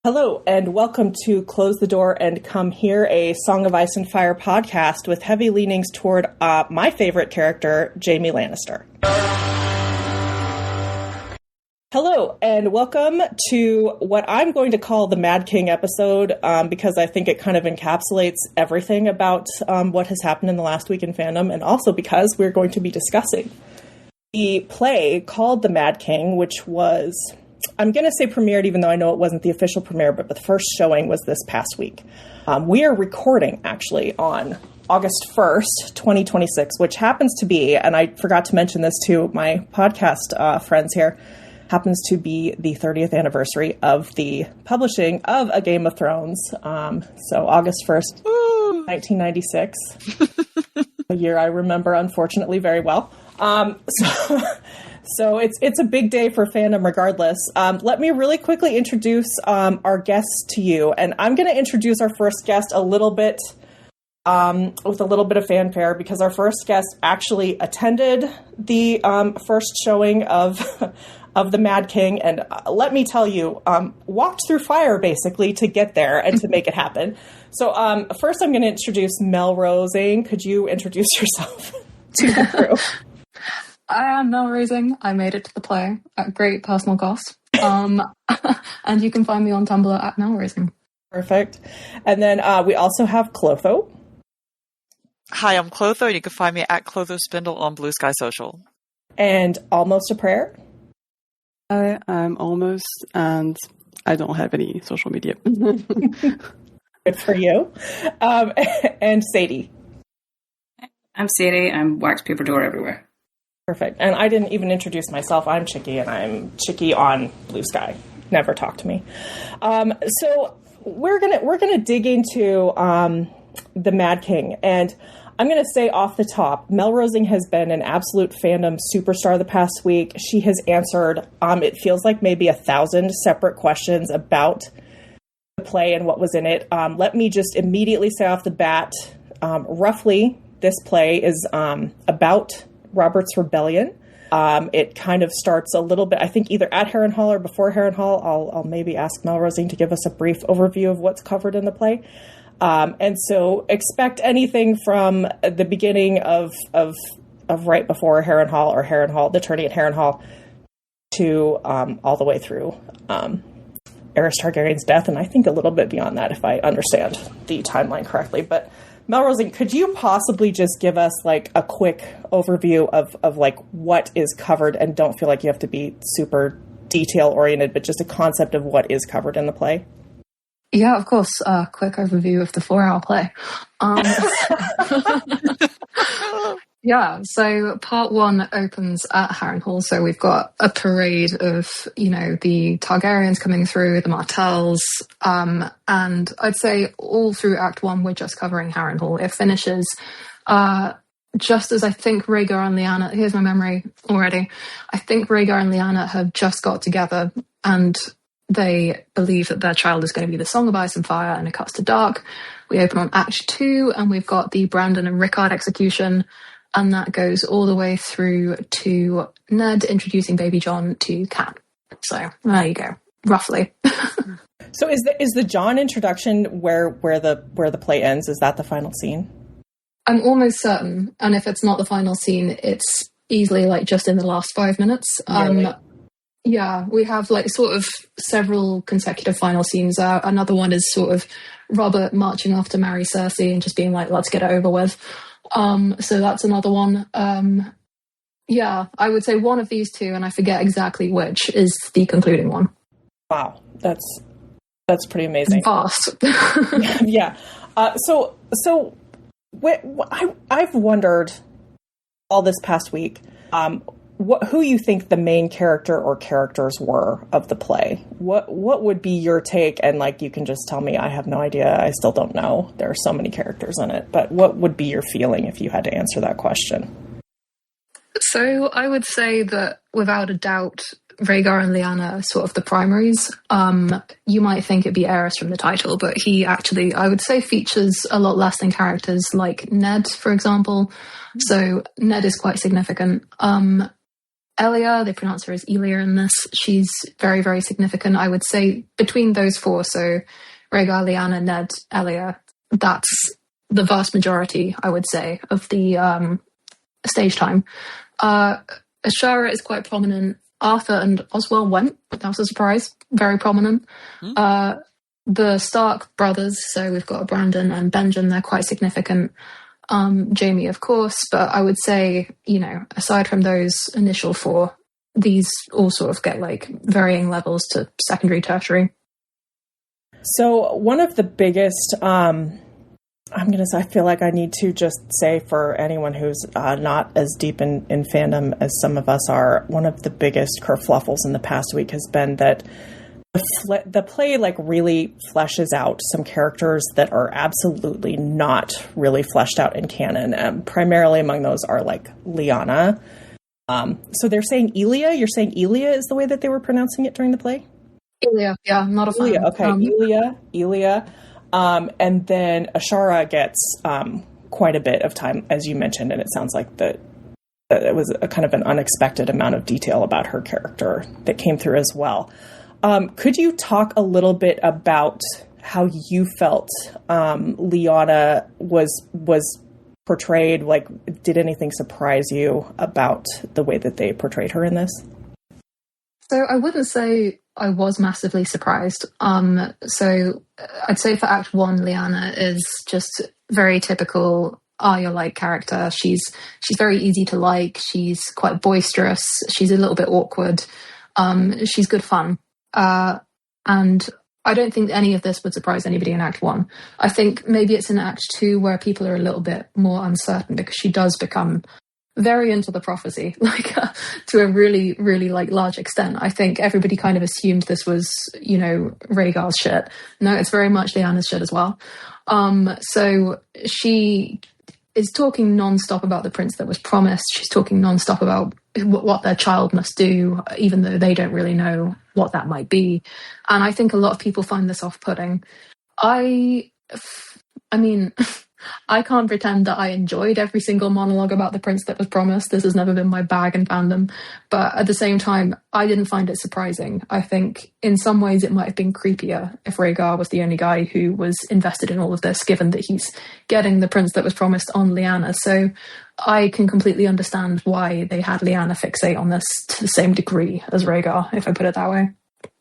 Hello, and welcome to Close the Door and Come Here, a Song of Ice and Fire podcast with heavy leanings toward my favorite character, Jaime Lannister. Hello, and welcome to what I'm going to call the Mad King episode, because I think it kind of encapsulates everything about what has happened in the last week in fandom, and also because we're going to be discussing the play called The Mad King, which was... I'm going to say premiered, even though I know it wasn't the official premiere, but the first showing was this past week. We are recording, actually, on August 1st, 2026, which happens to be, and I forgot to mention this to my podcast friends here, happens to be the 30th anniversary of the publishing of A Game of Thrones. So August 1st, 1996, a year I remember, unfortunately, very well. So it's a big day for fandom regardless. Let me really quickly introduce our guests to you. And I'm going to introduce our first guest a little bit with a little bit of fanfare because our first guest actually attended the first showing of The Mad King. And let me tell you, walked through fire basically to get there and to make it happen. So first I'm going to introduce Melrosing. Could you introduce yourself to the crew? I am Melrosing. I made it to the play at great personal cost. And you can find me on Tumblr at Melrosing. Perfect. And then we also have Clotho. Hi, I'm Clotho. You can find me at Clotho Spindle on Blue Sky Social. And Almost a Prayer. Hi, I'm Almost, and I don't have any social media. Good for you. And Sadie. I'm Sadie. I'm Wax Paper Door Everywhere. Perfect. And I didn't even introduce myself. I'm Chicky, and I'm Chicky on Blue Sky. Never talk to me. So we're gonna dig into the Mad King, and I'm gonna say off the top, Melrosing has been an absolute fandom superstar the past week. She has answered, it feels like maybe 1,000 separate questions about the play and what was in it. Let me just immediately say off the bat, roughly, this play is about Robert's Rebellion. It kind of starts a little bit, I think, either at Harrenhal or before Harrenhal. I'll maybe ask Melrosing to give us a brief overview of what's covered in the play. And so expect anything from the beginning of right before Harrenhal or Harrenhal, the tourney at Harrenhal, to all the way through Aerys Targaryen's death, and I think a little bit beyond that, if I understand the timeline correctly. But Melrosing, could you possibly just give us like a quick overview of like what is covered, and don't feel like you have to be super detail oriented, but just a concept of what is covered in the play? Yeah, of course. Quick overview of the 4-hour play. Yeah, so part 1 opens at Harrenhal. So we've got a parade of, the Targaryens coming through, the Martells, and I'd say all through Act 1, we're just covering Harrenhal. It finishes just as I think Rhaegar and Lyanna, here's my memory already, I think Rhaegar and Lyanna have just got together and they believe that their child is going to be the Song of Ice and Fire, and it cuts to dark. We open on Act 2, and we've got the Brandon and Rickard execution. And that goes all the way through to Ned introducing Baby Jon to Cat. So there you go, roughly. So is the Jon introduction where the play ends? Is that the final scene? I'm almost certain, and if it's not the final scene, it's easily like just in the last 5 minutes. Yeah, we have like sort of several consecutive final scenes. Another one is sort of Robert marching off to marry Cersei and just being like, "Let's get it over with." So that's another one. Yeah, I would say one of these two, and I forget exactly which, is the concluding one. Wow, that's pretty amazing. Vast. Yeah. So I've wondered all this past week, who you think the main character or characters were of the play. What would be your take? And like, you can just tell me, I have no idea. I still don't know. There are so many characters in it. But what would be your feeling if you had to answer that question? So I would say that without a doubt, Rhaegar and Lyanna are sort of the primaries. You might think it'd be Aerys from the title, but he actually, I would say, features a lot less than characters like Ned, for example. So Ned is quite significant. Elia, they pronounce her as Elia in this. She's very, very significant. I would say between those four, so Rhaegar, Lyanna, Ned, Elia, that's the vast majority, I would say, of the stage time. Ashara is quite prominent. Arthur and Oswell went. That was a surprise. Very prominent. The Stark brothers, so we've got Brandon and Benjen, they're quite significant. Jaime, of course, but I would say, aside from those initial four, these all sort of get like varying levels to secondary, tertiary. So one of the biggest, I feel like I need to just say for anyone who's not as deep in fandom as some of us are, one of the biggest kerfluffles in the past week has been that the play like really fleshes out some characters that are absolutely not really fleshed out in canon. Primarily among those are like Lyanna. So they're saying Elia. You're saying Elia is the way that they were pronouncing it during the play? Elia, yeah, not a fan. Elia, okay, Elia. And then Ashara gets quite a bit of time, as you mentioned, and it sounds like that it was a kind of an unexpected amount of detail about her character that came through as well. Could you talk a little bit about how you felt Lyanna was portrayed? Like, did anything surprise you about the way that they portrayed her in this? So I wouldn't say I was massively surprised. So I'd say for Act 1, Lyanna is just very typical Arya-like character. She's very easy to like. She's quite boisterous. She's a little bit awkward. She's good fun. And I don't think any of this would surprise anybody in Act 1. I think maybe it's in Act 2 where people are a little bit more uncertain because she does become very into the prophecy, like to a really, really like large extent. I think everybody kind of assumed this was, Rhaegar's shit. No, it's very much Lyanna's shit as well. So she is talking non-stop about the prince that was promised. She's talking non-stop about what their child must do, even though they don't really know what that might be. And I think a lot of people find this off-putting. I mean, I can't pretend that I enjoyed every single monologue about the prince that was promised. This has never been my bag in fandom. But at the same time, I didn't find it surprising. I think in some ways it might have been creepier if Rhaegar was the only guy who was invested in all of this, given that he's getting the prince that was promised on Lyanna. So I can completely understand why they had Lyanna fixate on this to the same degree as Rhaegar, if I put it that way.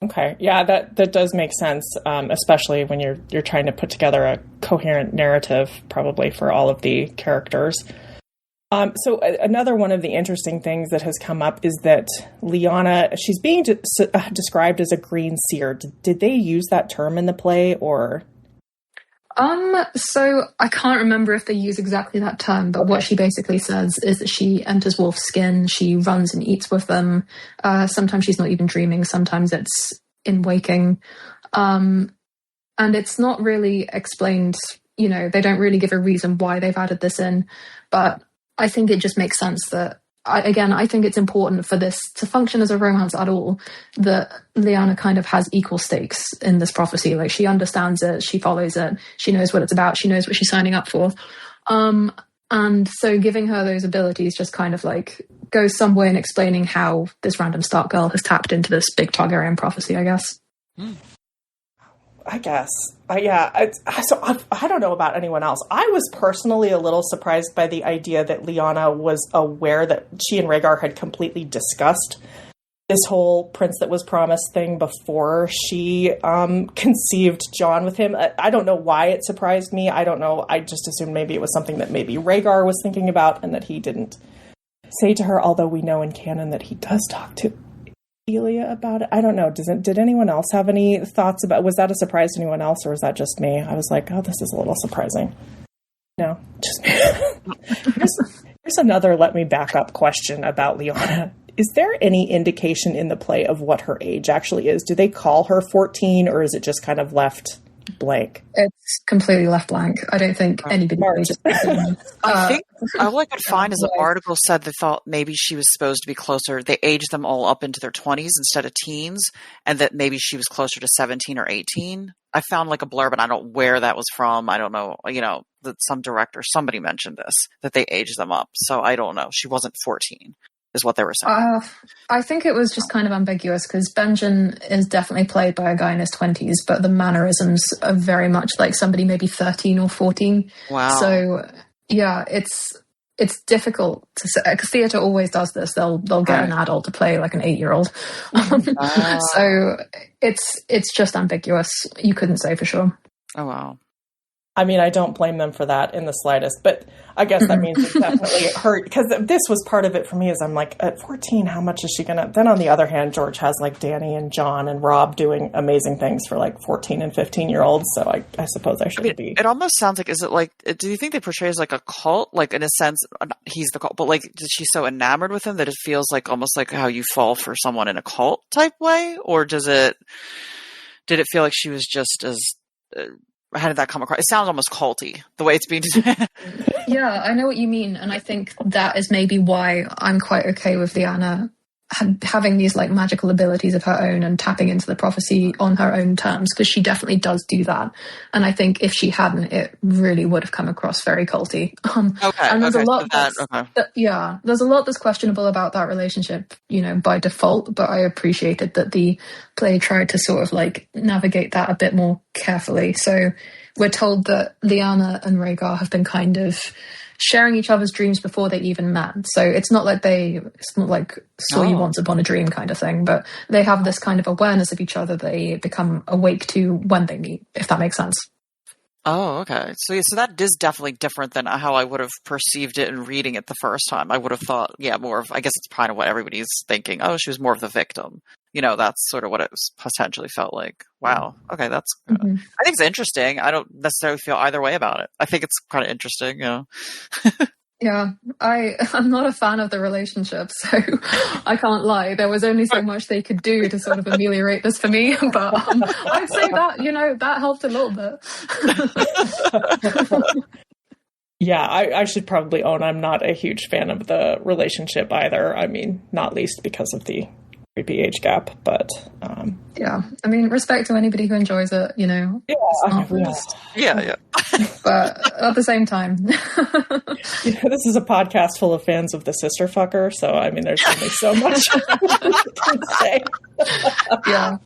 Okay, yeah, that does make sense, especially when you're trying to put together a coherent narrative, probably for all of the characters. So another one of the interesting things that has come up is that Lyanna, she's being described as a green seer. Did they use that term in the play, or? So I can't remember if they use exactly that term, but what she basically says is that she enters wolf's skin, she runs and eats with them. Sometimes she's not even dreaming, sometimes it's in waking. And it's not really explained, they don't really give a reason why they've added this in, but I think it just makes sense that I think it's important for this to function as a romance at all, that Lyanna kind of has equal stakes in this prophecy. Like, she understands it, she follows it, she knows what it's about, she knows what she's signing up for. And so giving her those abilities just kind of like goes some way in explaining how this random Stark girl has tapped into this big Targaryen prophecy, I guess. I guess. I don't know about anyone else. I was personally a little surprised by the idea that Lyanna was aware that she and Rhaegar had completely discussed this whole prince that was promised thing before she conceived Jon with him. I don't know why it surprised me. I don't know. I just assumed maybe it was something that maybe Rhaegar was thinking about and that he didn't say to her, although we know in canon that he does talk to Elia about it. I don't know. Did anyone else have any thoughts about, was that a surprise to anyone else, or was that just me? I was like, oh, this is a little surprising. No, just me. Here's another let me back up question about Lyanna. Is there any indication in the play of what her age actually is? Do they call her 14, or is it just kind of left blank? It's completely left blank. I don't think anybody knows. I think all I could find is an article said they thought maybe she was supposed to be closer. They aged them all up into their 20s instead of teens, and that maybe she was closer to 17 or 18. I found like a blurb, and I don't know where that was from. I don't know, that some director, somebody mentioned this, that they aged them up. So I don't know. She wasn't 14. is what they were saying. I think it was just kind of ambiguous because Benjen is definitely played by a guy in his 20s, but the mannerisms are very much like somebody maybe 13 or 14. Wow. So yeah, it's difficult to say because theatre always does this. They'll get an adult to play like an 8-year-old. So it's just ambiguous. You couldn't say for sure. Oh wow. I mean, I don't blame them for that in the slightest, but I guess that means it definitely hurt because this was part of it for me is I'm like, at 14, how much is she going to... Then on the other hand, George has like Dany and John and Rob doing amazing things for like 14 and 15-year-olds. So I suppose I should be. It almost sounds like, is it like, do you think they portray as like a cult? Like in a sense, he's the cult, but like, is she so enamored with him that it feels like almost like how you fall for someone in a cult type way? Or did it feel like she was just as... how did that come across? It sounds almost culty, the way it's being... Yeah, I know what you mean. And I think that is maybe why I'm quite okay with Lyanna having these like magical abilities of her own and tapping into the prophecy on her own terms, because she definitely does do that. And I think if she hadn't, it really would have come across very culty. And there's a lot there's a lot that's questionable about that relationship, by default, but I appreciated that the play tried to sort of like navigate that a bit more carefully. So we're told that Lyanna and Rhaegar have been kind of sharing each other's dreams before they even met. So it's not like saw you once upon a dream kind of thing, but they have this kind of awareness of each other they become awake to when they meet, if that makes sense. Oh, okay. So that is definitely different than how I would have perceived it in reading it the first time. I would have thought, more of, I guess it's kind of what everybody's thinking. Oh, she was more of the victim. That's sort of what it potentially felt like. Wow. Okay, that's... I think it's interesting. I don't necessarily feel either way about it. I think it's kind of interesting, Yeah, I'm not a fan of the relationship, so I can't lie. There was only so much they could do to sort of ameliorate this for me, but I'd say that, that helped a little bit. Yeah, I should probably own I'm not a huge fan of the relationship either. I mean, not least because of the creepy age gap, but... Yeah, I mean, respect to anybody who enjoys it, Yeah. Yeah. But at the same time... this is a podcast full of fans of the sister fucker, so, I mean, there's only so much to say. Yeah,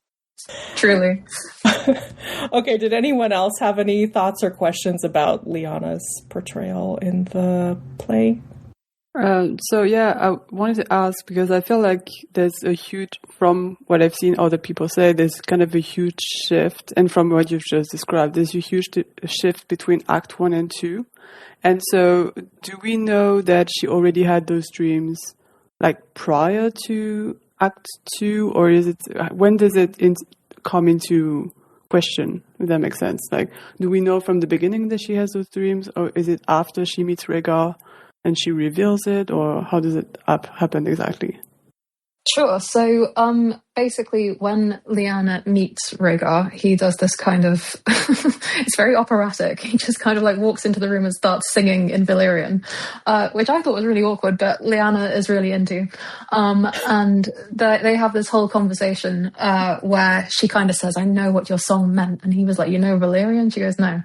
truly. Okay, did anyone else have any thoughts or questions about Lyanna's portrayal in the play? I wanted to ask because I feel like there's a huge, from what I've seen other people say, there's kind of a huge shift, and from what you've just described, there's a huge shift between Act 1 and 2. And so, do we know that she already had those dreams, like, prior to Act 2, or is it, when does it come into question, if that makes sense? Like, do we know from the beginning that she has those dreams, or is it after she meets Rhaegar and she reveals it, or how does it happen exactly? Sure. So, basically, when Lyanna meets Rhaegar, he does this kind of... it's very operatic. He just kind of like walks into the room and starts singing in Valyrian, which I thought was really awkward, but Lyanna is really into. And they have this whole conversation where she kind of says, I know what your song meant. And he was like, Valyrian? She goes, no.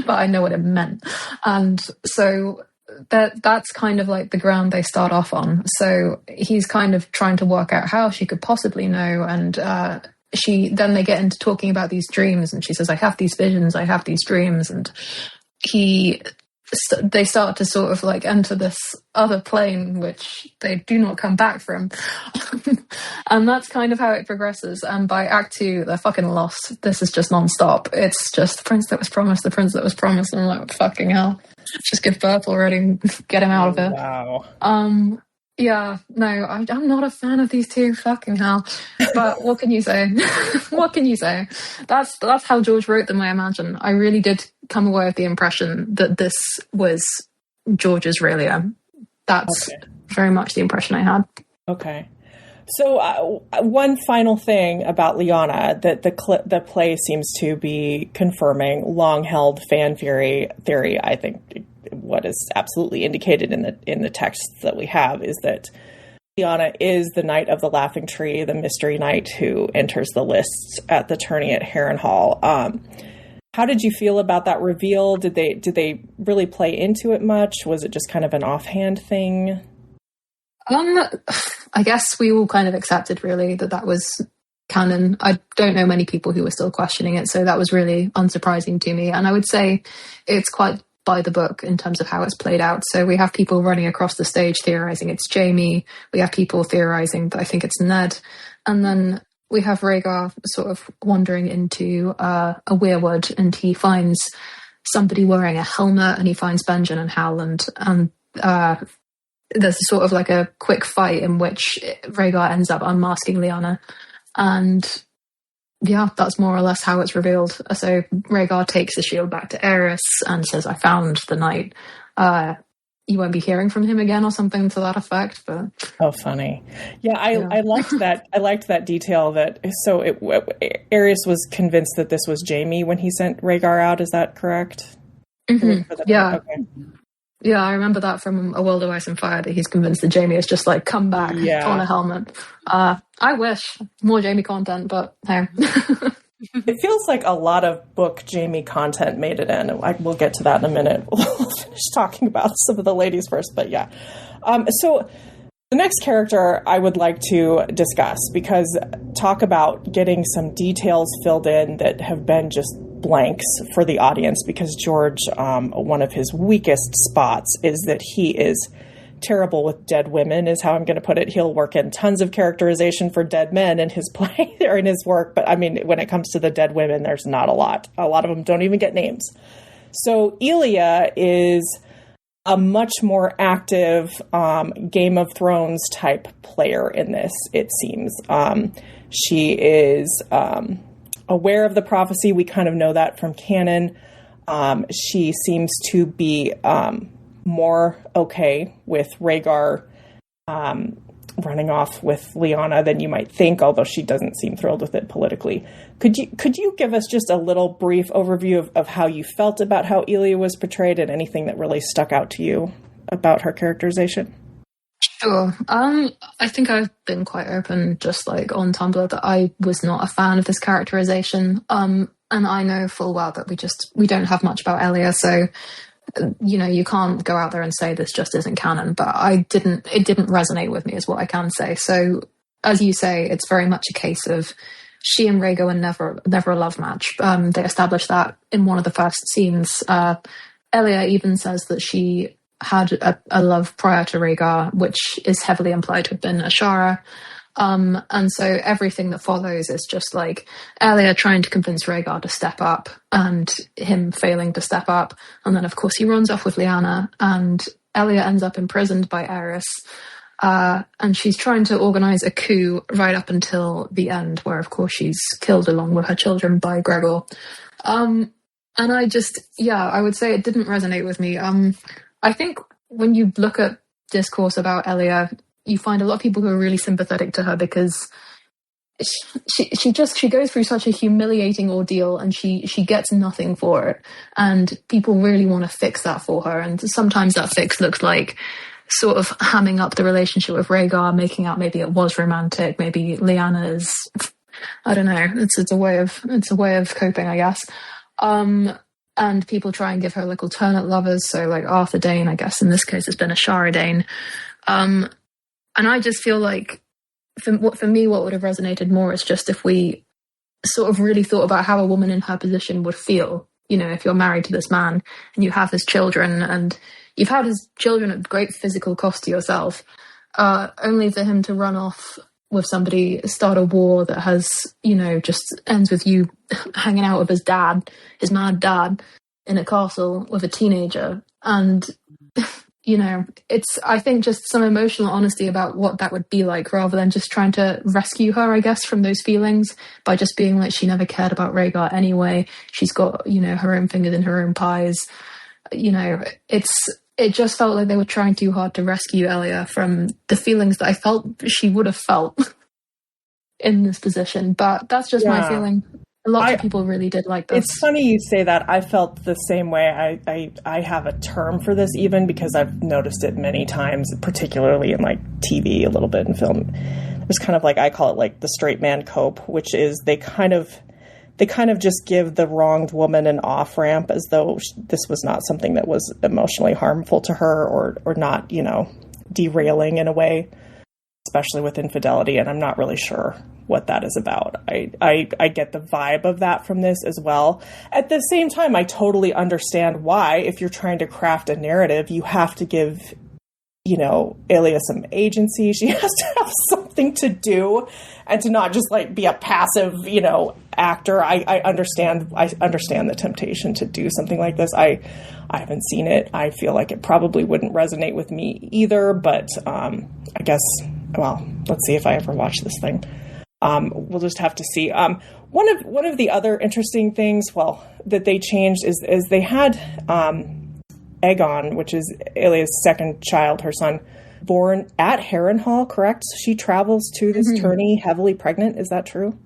But I know what it meant. And so... that's kind of like the ground they start off on. So he's kind of trying to work out how she could possibly know. And then they get into talking about these dreams, and she says, I have these visions, I have these dreams. And they start to sort of like enter this other plane, which they do not come back from. And that's kind of how it progresses. And by Act 2, they're fucking lost. This is just non-stop. It's just the prince that was promised, the prince that was promised. And I'm like, fucking hell. Just give birth already and get him out of it. Wow. Yeah, no, I'm not a fan of these two, fucking hell. But what can you say? What can you say? That's how George wrote them, I imagine. I really did come away with the impression that this was George's Rhaegar. That's very much the impression I had. Okay. So one final thing about Lyanna that the play seems to be confirming, long-held fan theory. I think what is absolutely indicated in the texts that we have is that Lyanna is the Knight of the Laughing Tree, the mystery knight who enters the lists at the tourney at Harrenhal. How did you feel about that reveal? Did they really play into it much? Was it just kind of an offhand thing? I guess we all kind of accepted really that was canon. I don't know many people who were still questioning it, so that was really unsurprising to me. And I would say it's quite by the book in terms of how it's played out. So we have people running across the stage theorizing it's Jaime. We have people theorizing that I think it's Ned. And then we have Rhaegar sort of wandering into a weirwood, and he finds somebody wearing a helmet, and he finds Benjen and Howland. And there's sort of like a quick fight in which Rhaegar ends up unmasking Lyanna. And yeah, that's more or less how it's revealed. So Rhaegar takes the shield back to Aerys and says, "I found the knight." You won't be hearing from him again, or something to that effect. But oh, funny. Yeah, I liked that. I liked that detail. Aerys was convinced that this was Jaime when he sent Rhaegar out. Is that correct? Mm-hmm. Yeah. Okay. Yeah, I remember that from A World of Ice and Fire, that he's convinced that Jaime is just like, come back on a helmet. I wish more Jaime content, but hey. It feels like a lot of book Jaime content made it in. We'll get to that in a minute. We'll finish talking about some of the ladies first, but yeah. So the next character I would like to discuss, because talk about getting some details filled in that have been just blanks for the audience, because George, one of his weakest spots is that he is terrible with dead women, is how I'm going to put it. He'll work in tons of characterization for dead men in his play or in his work, but I mean, when it comes to the dead women, there's not a lot. A lot of them don't even get names. So Elia is a much more active Game of Thrones type player in this, it seems. She is aware of the prophecy. We kind of know that from canon. She seems to be more okay with Rhaegar running off with Lyanna than you might think, although she doesn't seem thrilled with it politically. Could you give us just a little brief overview of how you felt about how Elia was portrayed, and anything that really stuck out to you about her characterization? Sure. I think I've been quite open, just like on Tumblr, that I was not a fan of this characterization. And I know full well that we don't have much about Elia, so you can't go out there and say this just isn't canon. But it didn't resonate with me, is what I can say. So as you say, it's very much a case of she and Rhaegar were never a love match. They established that in one of the first scenes. Elia even says that she had a love prior to Rhaegar, which is heavily implied to have been Ashara. And so everything that follows is just like Elia trying to convince Rhaegar to step up, and him failing to step up. And then, of course, he runs off with Lyanna, and Elia ends up imprisoned by Aerys. And she's trying to organize a coup right up until the end, where, of course, she's killed along with her children by Gregor. And I would say it didn't resonate with me. I think when you look at discourse about Elia, you find a lot of people who are really sympathetic to her, because she goes through such a humiliating ordeal, and she gets nothing for it. And people really want to fix that for her. And sometimes that fix looks like sort of hamming up the relationship with Rhaegar, making out maybe it was romantic, maybe Lyanna is, I don't know, it's a way of coping, I guess. And people try and give her like alternate lovers, so like Arthur Dayne, I guess in this case it's been Ashara Dayne. And I just feel like for me, what would have resonated more is just if we sort of really thought about how a woman in her position would feel. If you're married to this man and you have his children, and you've had his children at great physical cost to yourself, only for him to run off with somebody, start a war that has, just ends with you hanging out with his mad dad, in a castle with a teenager. And, it's, I think, just some emotional honesty about what that would be like, rather than just trying to rescue her, I guess, from those feelings by just being like, she never cared about Rhaegar anyway. She's got, her own fingers in her own pies. It just felt like they were trying too hard to rescue Elia from the feelings that I felt she would have felt in this position. But that's just my feeling. Lots of people really did like this. It's funny you say that. I felt the same way. I have a term for this, even because I've noticed it many times, particularly in like TV, a little bit in film. There's kind of like, I call it like the straight man cope, which is they kind of just give the wronged woman an off-ramp as though this was not something that was emotionally harmful to her, or not, derailing in a way, especially with infidelity, and I'm not really sure what that is about. I get the vibe of that from this as well. At the same time, I totally understand why, if you're trying to craft a narrative, you have to give, Elia some agency. She has to have something to do and to not just like be a passive, actor. I understand the temptation to do something like this. I haven't seen it. I feel like it probably wouldn't resonate with me either, but I guess, well, let's see if I ever watch this thing. We'll just have to see. One of the other interesting things, that they changed is they had Aegon, which is Elia's second child, her son, born at Harrenhal, correct? She travels to this tourney heavily pregnant. Is that true?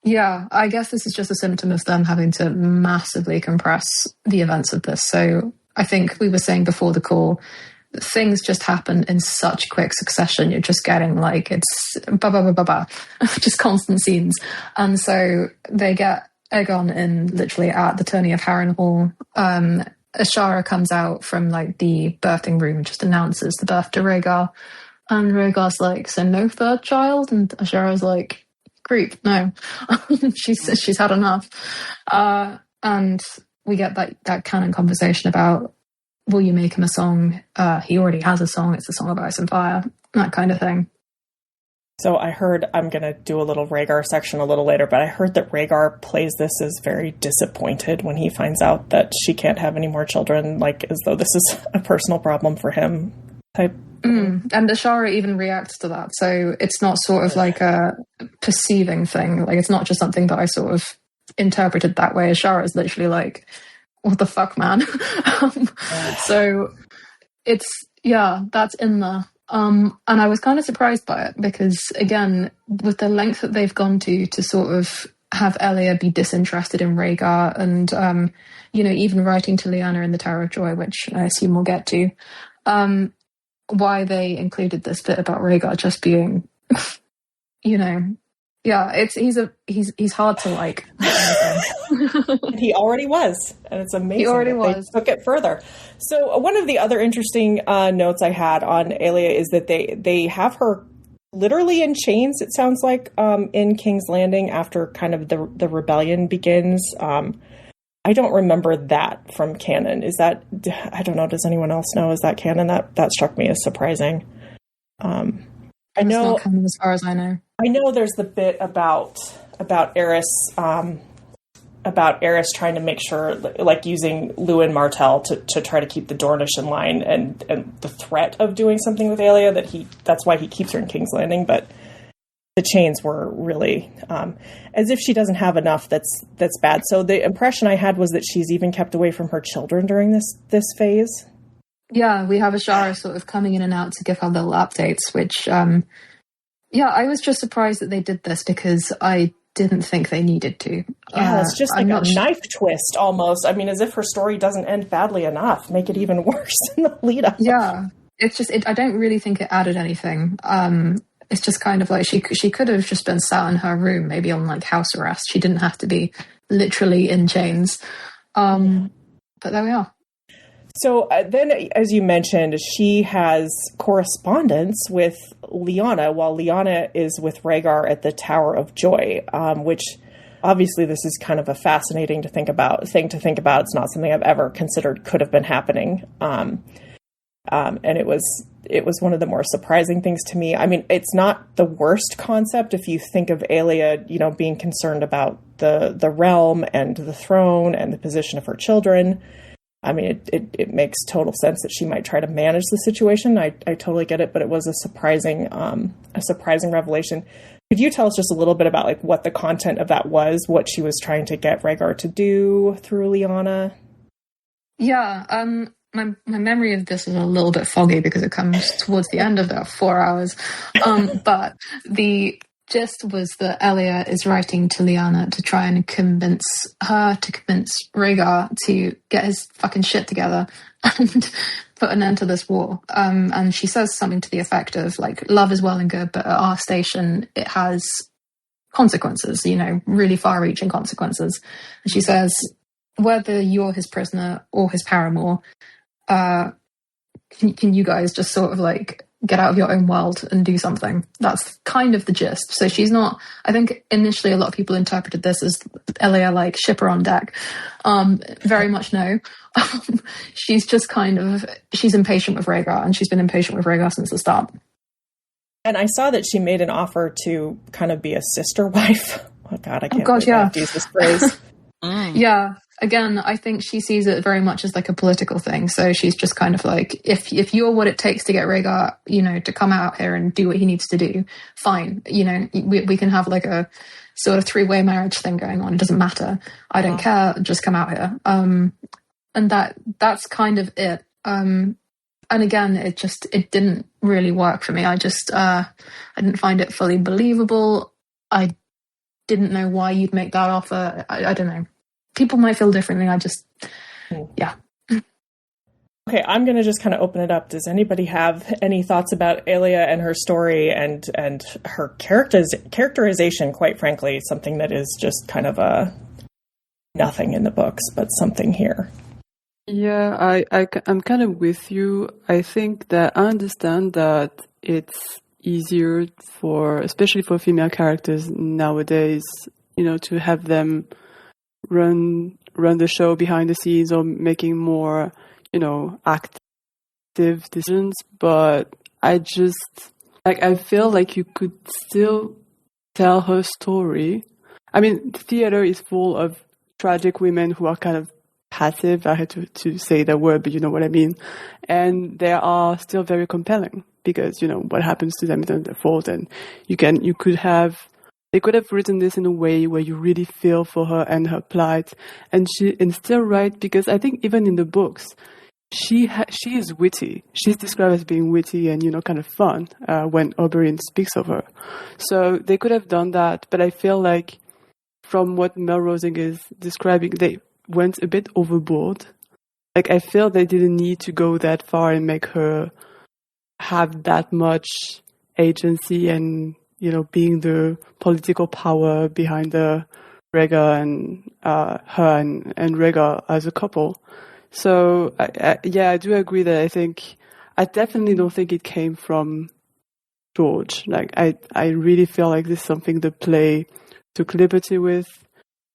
Yeah, I guess this is just a symptom of them having to massively compress the events of this. So I think we were saying before the call, things just happen in such quick succession. You're just getting it's just constant scenes. And so they get Aegon in literally at the tourney of Harrenhal. Ashara comes out from the birthing room and just announces the birth to Rhaegar. And Rhaegar's like, so no third child? And Ashara's like, creep, no. she's had enough. And we get that canon conversation about, will you make him a song? He already has a song. It's a song of ice and fire, that kind of thing. So I heard, I'm going to do a little Rhaegar section a little later, but I heard that Rhaegar plays this as very disappointed when he finds out that she can't have any more children, as though this is a personal problem for him type. And Ashara even reacts to that. So it's not sort of like a perceiving thing. It's not just something that I sort of interpreted that way. Ashara is literally like, what the fuck, man? So it's, that's in there. And I was kind of surprised by it because, again, with the length that they've gone to sort of have Elia be disinterested in Rhaegar and, even writing to Lyanna in the Tower of Joy, which I assume we'll get to, why they included this bit about Rhaegar just being, he's hard to like. He already was, and it's amazing. He already was. They took it further. So one of the other interesting notes I had on Elia is that they have her literally in chains. It sounds like in King's Landing after kind of the rebellion begins. I don't remember that from canon. Is that, I don't know. Does anyone else know? Is that canon? That struck me as surprising. I know, not canon as far as I know. I know there's the bit about Aerys, trying to make sure, using Lyanna Martell to try to keep the Dornish in line, and the threat of doing something with Elia that's why he keeps her in King's Landing. But the chains were really as if she doesn't have enough. That's bad. So the impression I had was that she's even kept away from her children during this phase. Yeah, we have Ashara sort of coming in and out to give her little updates, which, I was just surprised that they did this because I didn't think they needed to. Yeah, it's just like a knife twist almost. I mean, as if her story doesn't end badly enough. Make it even worse in the lead up. Yeah, it's just, I don't really think it added anything. It's just kind of like she could have just been sat in her room, maybe on house arrest. She didn't have to be literally in chains. But there we are. So then, as you mentioned, she has correspondence with Lyanna while Lyanna is with Rhaegar at the Tower of Joy, which obviously this is kind of a fascinating thing to think about. It's not something I've ever considered could have been happening. And it was one of the more surprising things to me. I mean, it's not the worst concept if you think of Elia, being concerned about the realm and the throne and the position of her children. I mean, it makes total sense that she might try to manage the situation. I totally get it, but it was a surprising revelation. Could you tell us just a little bit about what the content of that was, what she was trying to get Rhaegar to do through Lyanna? Yeah, my memory of this is a little bit foggy because it comes towards the end of that 4 hours. But the gist was that Elia is writing to Lyanna to try and convince Rhaegar to get his fucking shit together and put an end to this war. And she says something to the effect of love is well and good, but at our station it has consequences, really far-reaching consequences. And she says, whether you're his prisoner or his paramour, can you guys just sort of like get out of your own world and do something? That's kind of the gist. So she's not, I think initially a lot of people interpreted this as Elia like shipper on deck. Very much no. She's just kind of, she's impatient with Rhaegar, and she's been impatient with Rhaegar since the start. And I saw that she made an offer to kind of be a sister wife. Oh God, I can't believe I have to use this phrase. Yeah. Again, I think she sees it very much as like a political thing. So she's just kind of like, if you're what it takes to get Rhaegar, you know, to come out here and do what he needs to do, fine. You know, we can have like a sort of 3-way marriage thing going on. It doesn't matter. I don't care. Just come out here. And that's kind of it. And again, it didn't really work for me. I didn't find it fully believable. I didn't know why you'd make that offer. I don't know. People might feel differently. Yeah. Okay, I'm going to just kind of open it up. Does anybody have any thoughts about Elia and her story and her characterization, quite frankly, something that is just kind of a nothing in the books, but something here? Yeah, I'm kind of with you. I think that I understand that it's easier especially for female characters nowadays, you know, to have them run the show behind the scenes or making more, you know, active decisions. But I feel like you could still tell her story. I mean, theater is full of tragic women who are kind of passive. I had to say that word, but you know what I mean. And they are still very compelling because, you know, what happens to them isn't their fault. And they could have written this in a way where you really feel for her and her plight. And still right, because I think even in the books, she is witty. She's described as being witty and, you know, kind of fun when Oberyn speaks of her. So they could have done that. But I feel like from what Melrosing is describing, they went a bit overboard. Like, I feel they didn't need to go that far and make her have that much agency and, you know, being the political power behind the Rhaegar and her and Rhaegar as a couple. So, I do agree that I definitely don't think it came from George. Like, I really feel like this is something the play took liberty with.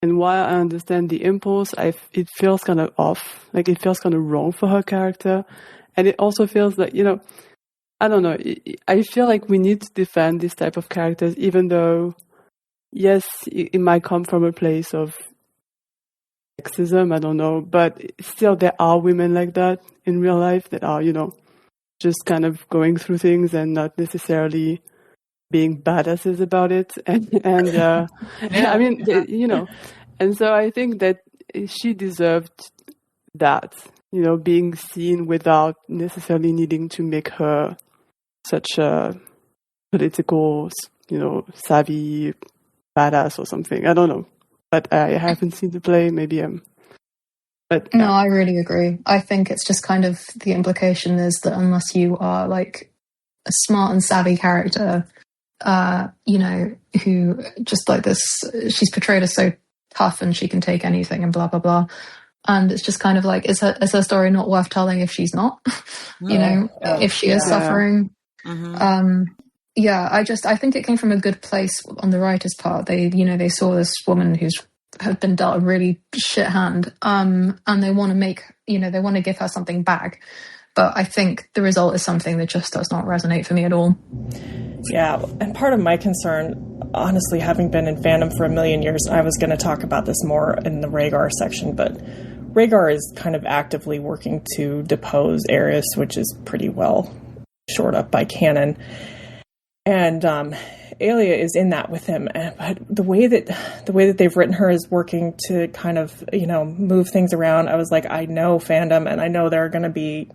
And while I understand the impulse, it feels kind of off. Like, it feels kind of wrong for her character. And it also feels like, you know, I don't know. I feel like we need to defend this type of characters, even though, yes, it might come from a place of sexism, I don't know. But still, there are women like that in real life that are, you know, just kind of going through things and not necessarily being badasses about it. I mean, you know. And so I think that she deserved that, you know, being seen without necessarily needing to make her such a political, you know, savvy badass or something. I don't know. But I haven't seen the play. Maybe but no, I really agree. I think it's just kind of the implication is that unless you are like a smart and savvy character, you know, who just like this, she's portrayed as so tough and she can take anything and blah, blah, blah. And it's just kind of like, is her story not worth telling if she's not? You know, if she is suffering. Mm-hmm. I think it came from a good place on the writer's part. They saw this woman who's had been dealt a really shit hand, and they want to give her something back. But I think the result is something that just does not resonate for me at all. Yeah, and part of my concern, honestly, having been in fandom for a million years, I was going to talk about this more in the Rhaegar section, but Rhaegar is kind of actively working to depose Aerys, which is pretty well shored up by canon. And Elia is in that with him, but the way that they've written her is working to kind of, you know, move things around. I was like, I know fandom, and I know they're going to be,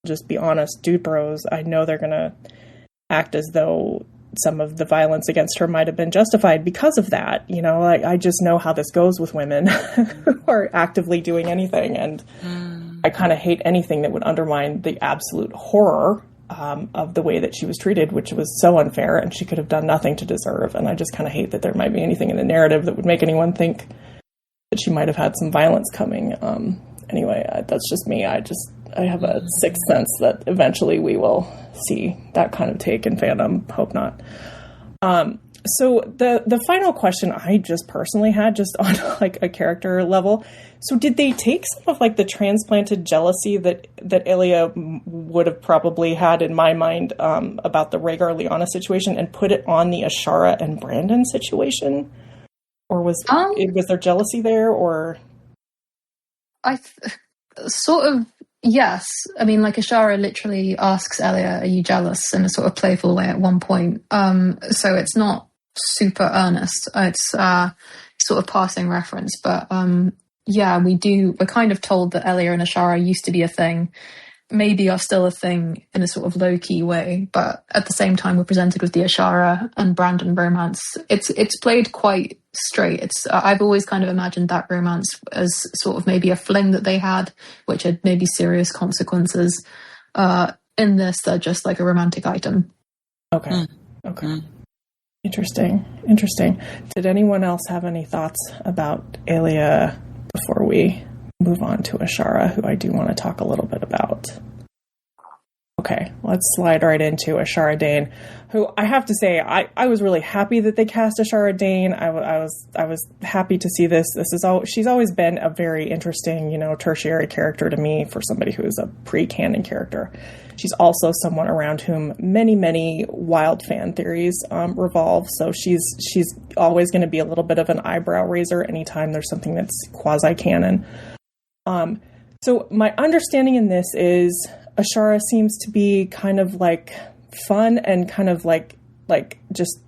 just be honest, dude bros. I know they're going to act as though some of the violence against her might have been justified because of that. You know, I just know how this goes with women who are actively doing anything, and I kind of hate anything that would undermine the absolute horror of the way that she was treated, which was so unfair, and she could have done nothing to deserve. And I just kind of hate that there might be anything in the narrative that would make anyone think that she might have had some violence coming. Anyway, that's just me. I just a sixth sense that eventually we will see that kind of take in fandom. Hope not. So the final question I just personally had, just on like a character level. So did they take some of like the transplanted jealousy that Elia would have probably had, in my mind, about the Rhaegar Lyanna situation and put it on the Ashara and Brandon situation? Or was there jealousy there, or? Sort of, yes. I mean, like, Ashara literally asks Elia, "Are you jealous?" in a sort of playful way at one point. So it's not super earnest. It's sort of passing reference. But yeah, we're kind of told that Elia and Ashara used to be a thing. Maybe are still a thing in a sort of low-key way, but at the same time we're presented with the Ashara and Brandon romance. It's played quite straight. I've always kind of imagined that romance as sort of maybe a fling that they had, which had maybe serious consequences. In this, they're just like a romantic item. Okay. Interesting. Did anyone else have any thoughts about Elia before we move on to Ashara, who I do want to talk a little bit about? Okay, let's slide right into Ashara Dayne, who I have to say I was really happy that they cast Ashara Dayne. I was happy to see this. She's always been a very interesting, tertiary character to me for somebody who is a pre-canon character. She's also someone around whom many wild fan theories revolve. So she's always going to be a little bit of an eyebrow raiser anytime there's something that's quasi-canon. So my understanding in this is Ashara seems to be kind of like fun and kind of like just,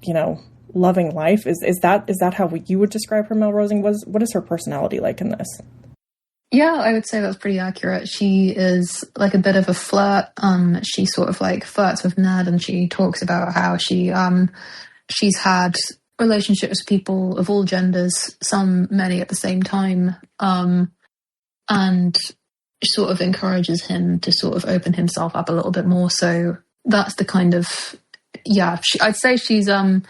loving life. Is that how you would describe her, Melrosing? What is her personality like in this? Yeah, I would say that's pretty accurate. She is like a bit of a flirt. She sort of like flirts with Ned, and she talks about how she's had relationships with people of all genders, many at the same time. And sort of encourages him to sort of open himself up a little bit more. So that's the kind of, I'd say she's, the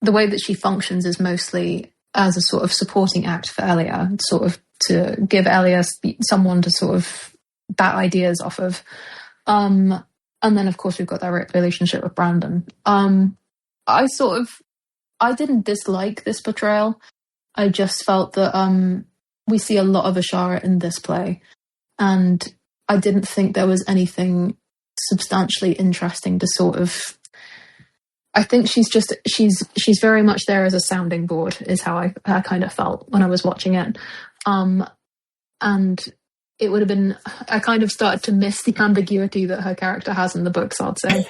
way that she functions is mostly as a sort of supporting act for Elia, sort of to give Elia someone to sort of bat ideas off of. And then of course we've got that relationship with Brandon. I didn't dislike this portrayal. I just felt that, we see a lot of Ashara in this play, and I didn't think there was anything substantially interesting to sort of. I think she's very much there as a sounding board, is how I kind of felt when I was watching it, and it would have been. I kind of started to miss the ambiguity that her character has in the books, I'd say.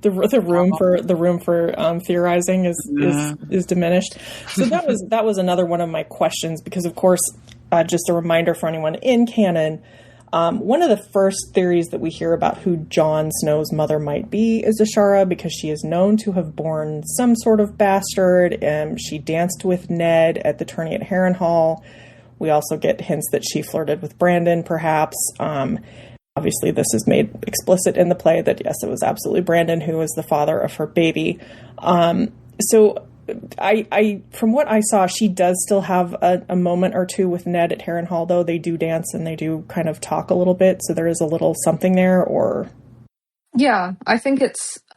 The room for theorizing is diminished. So that was another one of my questions, because of course, just a reminder for anyone in canon, one of the first theories that we hear about who Jon Snow's mother might be is Ashara, because she is known to have borne some sort of bastard. She danced with Ned at the tourney at Harrenhal. We also get hints that she flirted with Brandon, perhaps. Obviously, this is made explicit in the play that, yes, it was absolutely Brandon who was the father of her baby. So I from what I saw, she does still have a moment or two with Ned at Harrenhal, though. They do dance and they do kind of talk a little bit. So there is a little something there, or... Yeah, I think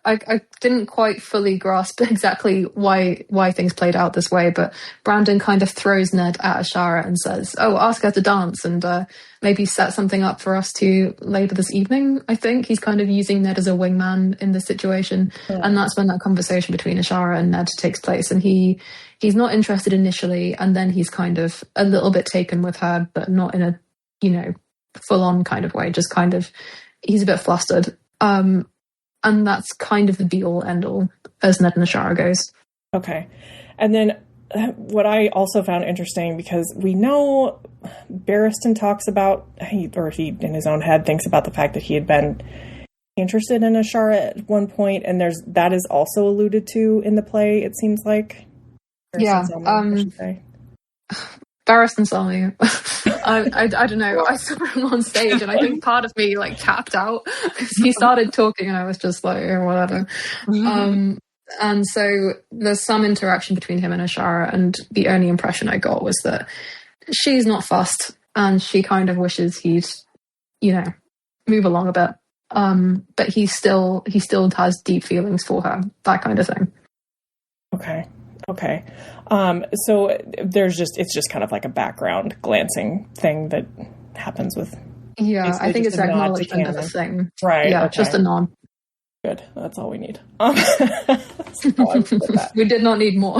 I didn't quite fully grasp exactly why things played out this way, but Brandon kind of throws Ned at Ashara and says, "Oh, ask her to dance and maybe set something up for us to later this evening." I think he's kind of using Ned as a wingman in this situation, and that's when that conversation between Ashara and Ned takes place. And he's not interested initially, and then he's kind of a little bit taken with her, but not in a full on kind of way. Just kind of, he's a bit flustered. And that's kind of the be-all, end-all as Ned and Ashara goes. Okay. And then what I also found interesting, because we know Barristan talks about, he in his own head thinks about the fact that he had been interested in Ashara at one point, and that is also alluded to in the play, it seems like. Barristan saw me. I don't know. I saw him on stage, and I think part of me tapped out because he started talking, and I was just like, oh, whatever. And so there's some interaction between him and Ashara, and the only impression I got was that she's not fussed. and she kind of wishes he'd, move along a bit. But he still has deep feelings for her, that kind of thing. Okay. So it's just kind of like a background glancing thing that happens with. Yeah, I think it's an acknowledgement of a thing. Right. Yeah, okay. just a nod. Good. That's all we need. We did not need more.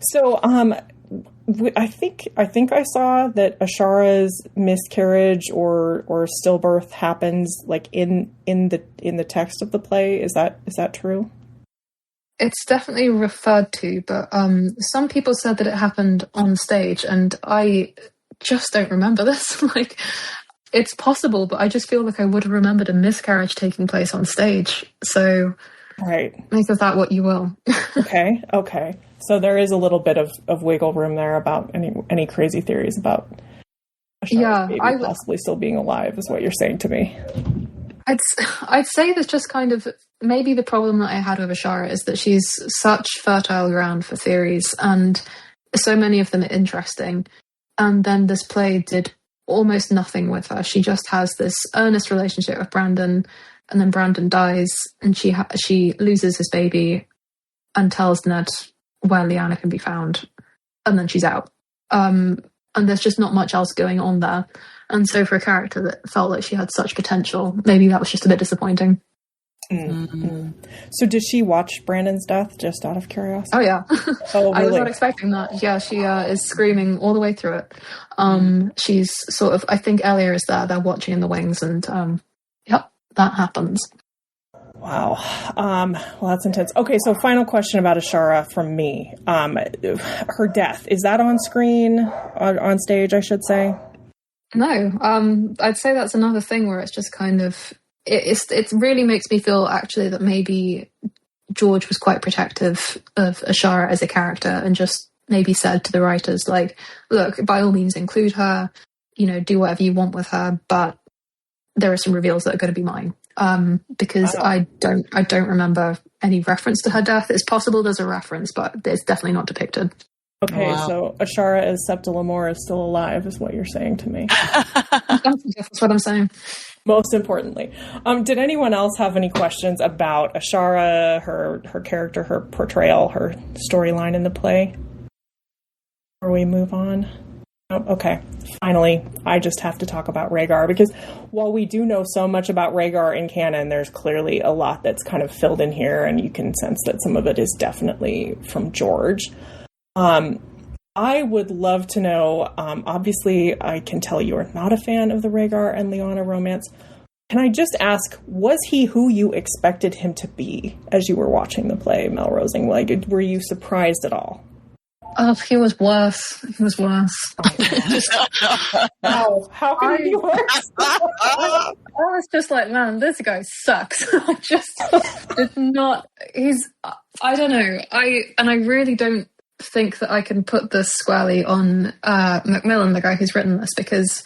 So, I think I saw that Ashara's miscarriage or stillbirth happens like in the text of the play. Is that true? It's definitely referred to, but some people said that it happened on stage, and I just don't remember this. Like, it's possible, but I just feel like I would have remembered a miscarriage taking place on stage. So, right, make of that what you will. Okay. So there is a little bit of wiggle room there about any crazy theories about Ashara's baby possibly still being alive, is what you're saying to me. I'd say that's just kind of maybe the problem that I had with Ashara is that she's such fertile ground for theories, and so many of them are interesting. And then this play did almost nothing with her. She just has this earnest relationship with Brandon, and then Brandon dies, and she loses his baby and tells Ned where Lyanna can be found, and then she's out. And there's just not much else going on there. And so for a character that felt like she had such potential, maybe that was just a bit disappointing. Mm-hmm. So did she watch Brandon's death, just out of curiosity? Oh, yeah. Oh, really? I was not expecting that. Yeah, she is screaming all the way through it. She's sort of, I think Elia is there. They're watching in the wings, and yep, that happens. Wow. Well, that's intense. Okay, so final question about Ashara from me. Her death, is that on screen, on stage, I should say? No. I'd say that's another thing where it's just kind of, it really makes me feel actually that maybe George was quite protective of Ashara as a character and just maybe said to the writers, like, look, by all means include her, do whatever you want with her, but there are some reveals that are going to be mine. Because I don't remember any reference to her death. It's possible there's a reference, but it's definitely not depicted. Okay, so Ashara as Septa Lemore is still alive, is what you're saying to me. That's what I'm saying. Most importantly, did anyone else have any questions about Ashara, her character, her portrayal, her storyline in the play? Before we move on? Oh, okay. Finally, I just have to talk about Rhaegar, because while we do know so much about Rhaegar in canon, there's clearly a lot that's kind of filled in here, and you can sense that some of it is definitely from George. I would love to know, obviously I can tell you are not a fan of the Rhaegar and Lyanna romance. Can I just ask, was he who you expected him to be as you were watching the play, Melrosing? Like, were you surprised at all? Oh, he was worse. Wow, how can he be worse? I was just like, man, this guy sucks. I just did not. I don't know. I really don't think that I can put this squarely on Macmillan, the guy who's written this, because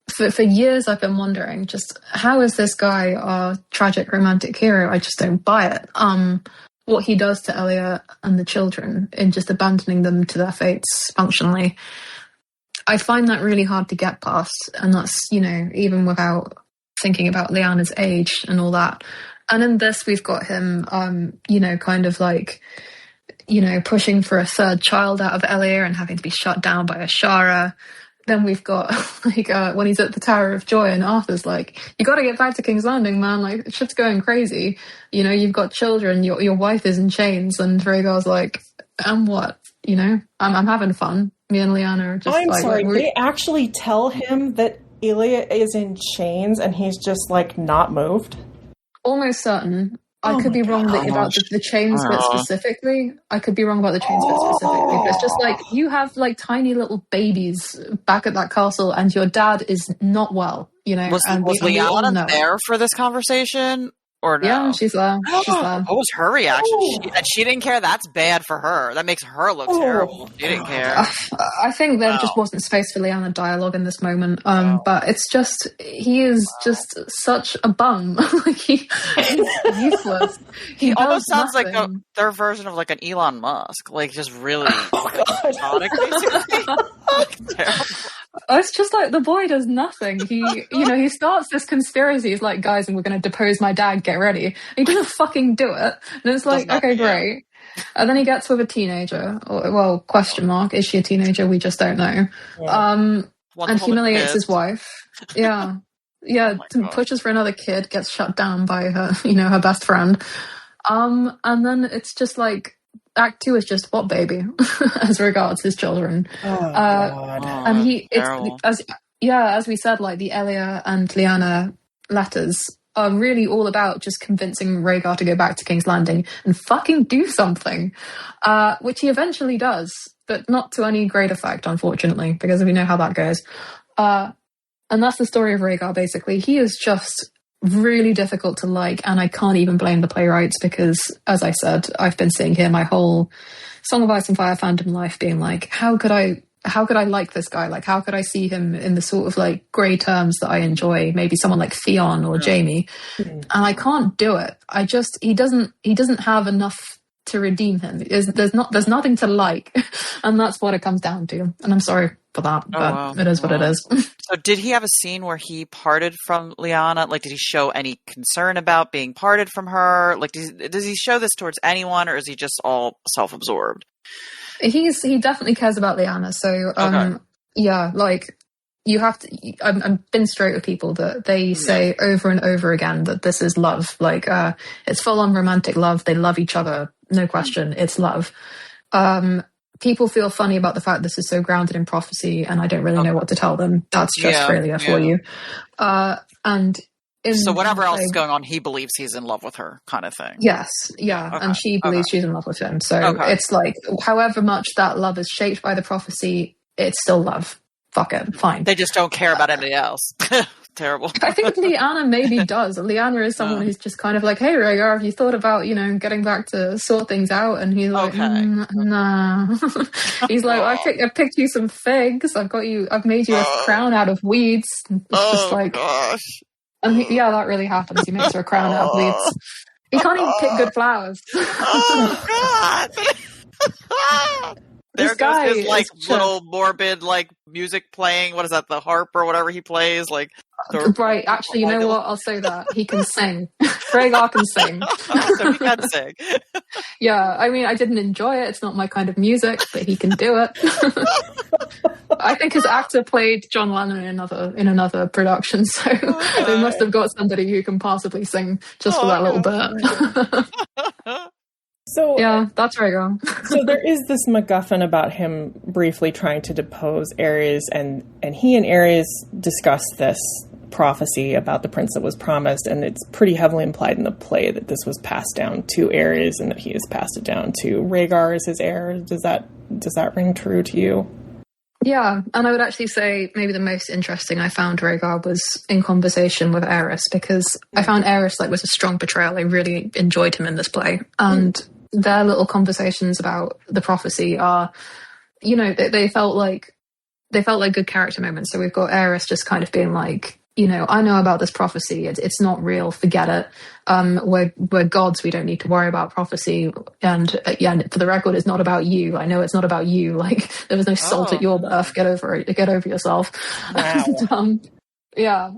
for years I've been wondering, just how is this guy our tragic romantic hero? I just don't buy it. What he does to Elia and the children in just abandoning them to their fates functionally, I find that really hard to get past. And that's, even without thinking about Lyanna's age and all that. And in this, we've got him, kind of like, pushing for a third child out of Elia and having to be shut down by Ashara. Then we've got, when he's at the Tower of Joy and Arthur's like, you got to get back to King's Landing, man. Like, shit's going crazy. You've got children, your wife is in chains. And Rhaegar's like, and what? I'm having fun. Me and Lyanna are just I'm sorry, they actually tell him that Elia is in chains and he's just, not moved? Almost certain. I could be wrong about the chains bit specifically. But it's just you have tiny little babies back at that castle, and your dad is not well. Was Lyanna there for this conversation? Or no? Yeah, she's there. What was her reaction? She didn't care. That's bad for her. That makes her look terrible. She didn't care. I think there just wasn't space for Lyanna dialogue in this moment. But it's just, he is just such a bum. He's useless. He almost sounds like their version of an Elon Musk. Just really exotic, basically. Terrible. It's just like the boy does nothing. He starts this conspiracy. He's like, guys, and we're going to depose my dad. Get ready. He doesn't fucking do it. And it's like, okay, great. And then he gets with a teenager. Well, question mark. Is she a teenager? We just don't know. Yeah. And humiliates his wife. Yeah. Yeah. Pushes for another kid. Gets shut down by her, her best friend. And then it's just like, Act 2 is just what baby, as regards his children. God. And as we said, like the Elia and Lyanna letters are really all about just convincing Rhaegar to go back to King's Landing and fucking do something, which he eventually does, but not to any great effect, unfortunately, because we know how that goes. And that's the story of Rhaegar, basically. He is just really difficult to like, and I can't even blame the playwrights because, as I said, I've been sitting here my whole Song of Ice and Fire fandom life being like, how could I like this guy? Like, how could I see him in the sort of like grey terms that I enjoy? Maybe someone like Theon or Jaime. And I can't do it. He doesn't have enough to redeem him. There's nothing to like. And that's what it comes down to. And I'm sorry for that, but it is what it is. So did he have a scene where he parted from Lyanna? Like, did he show any concern about being parted from her? Like, does he show this towards anyone, or is he just all self-absorbed? He definitely cares about Lyanna. So, yeah, like, you have to, I've been straight with people that they say over and over again that this is love. Like, it's full on romantic love. They love each other. No question. It's love. People feel funny about the fact this is so grounded in prophecy, and I don't really know what to tell them. That's just Australia for you. And so whatever else is going on, he believes he's in love with her, kind of thing. Yes, yeah, and she believes she's in love with him. So it's like, however much that love is shaped by the prophecy, it's still love. Fuck it, fine. They just don't care about anything else. Terrible. I think Lyanna maybe does. Lyanna is someone who's just kind of like, hey, Rhaegar, have you thought about, getting back to sort things out? And he's like, nah. He's like, I picked you some figs. I've made you a crown out of weeds. It's just like, gosh. And that really happens. He makes her a crown out of weeds. He can't even pick good flowers. Oh, God. There goes his, like, little morbid, like, music playing. What is that, the harp or whatever he plays? Like, right, actually, you know what? I'll say that. He can sing. Rhaegar can sing. So he can sing. Yeah, I mean, I didn't enjoy it. It's not my kind of music, but he can do it. I think his actor played John Lennon in another production, so they must have got somebody who can possibly sing just for that little bit. So yeah, that's Rhaegar. So there is this MacGuffin about him briefly trying to depose Aerys, and he and Aerys discuss this prophecy about the prince that was promised, and it's pretty heavily implied in the play that this was passed down to Aerys and that he has passed it down to Rhaegar as his heir. Does that ring true to you? Yeah, and I would actually say maybe the most interesting I found Rhaegar was in conversation with Aerys, because I found Aerys was a strong portrayal. I really enjoyed him in this play, and their little conversations about the prophecy are, they felt like good character moments. So we've got Aerys just kind of being like, I know about this prophecy. It's not real. Forget it. We're gods. We don't need to worry about prophecy. And for the record, it's not about you. I know it's not about you. Like, there was no salt at your birth. Get over it. Get over yourself. Wow.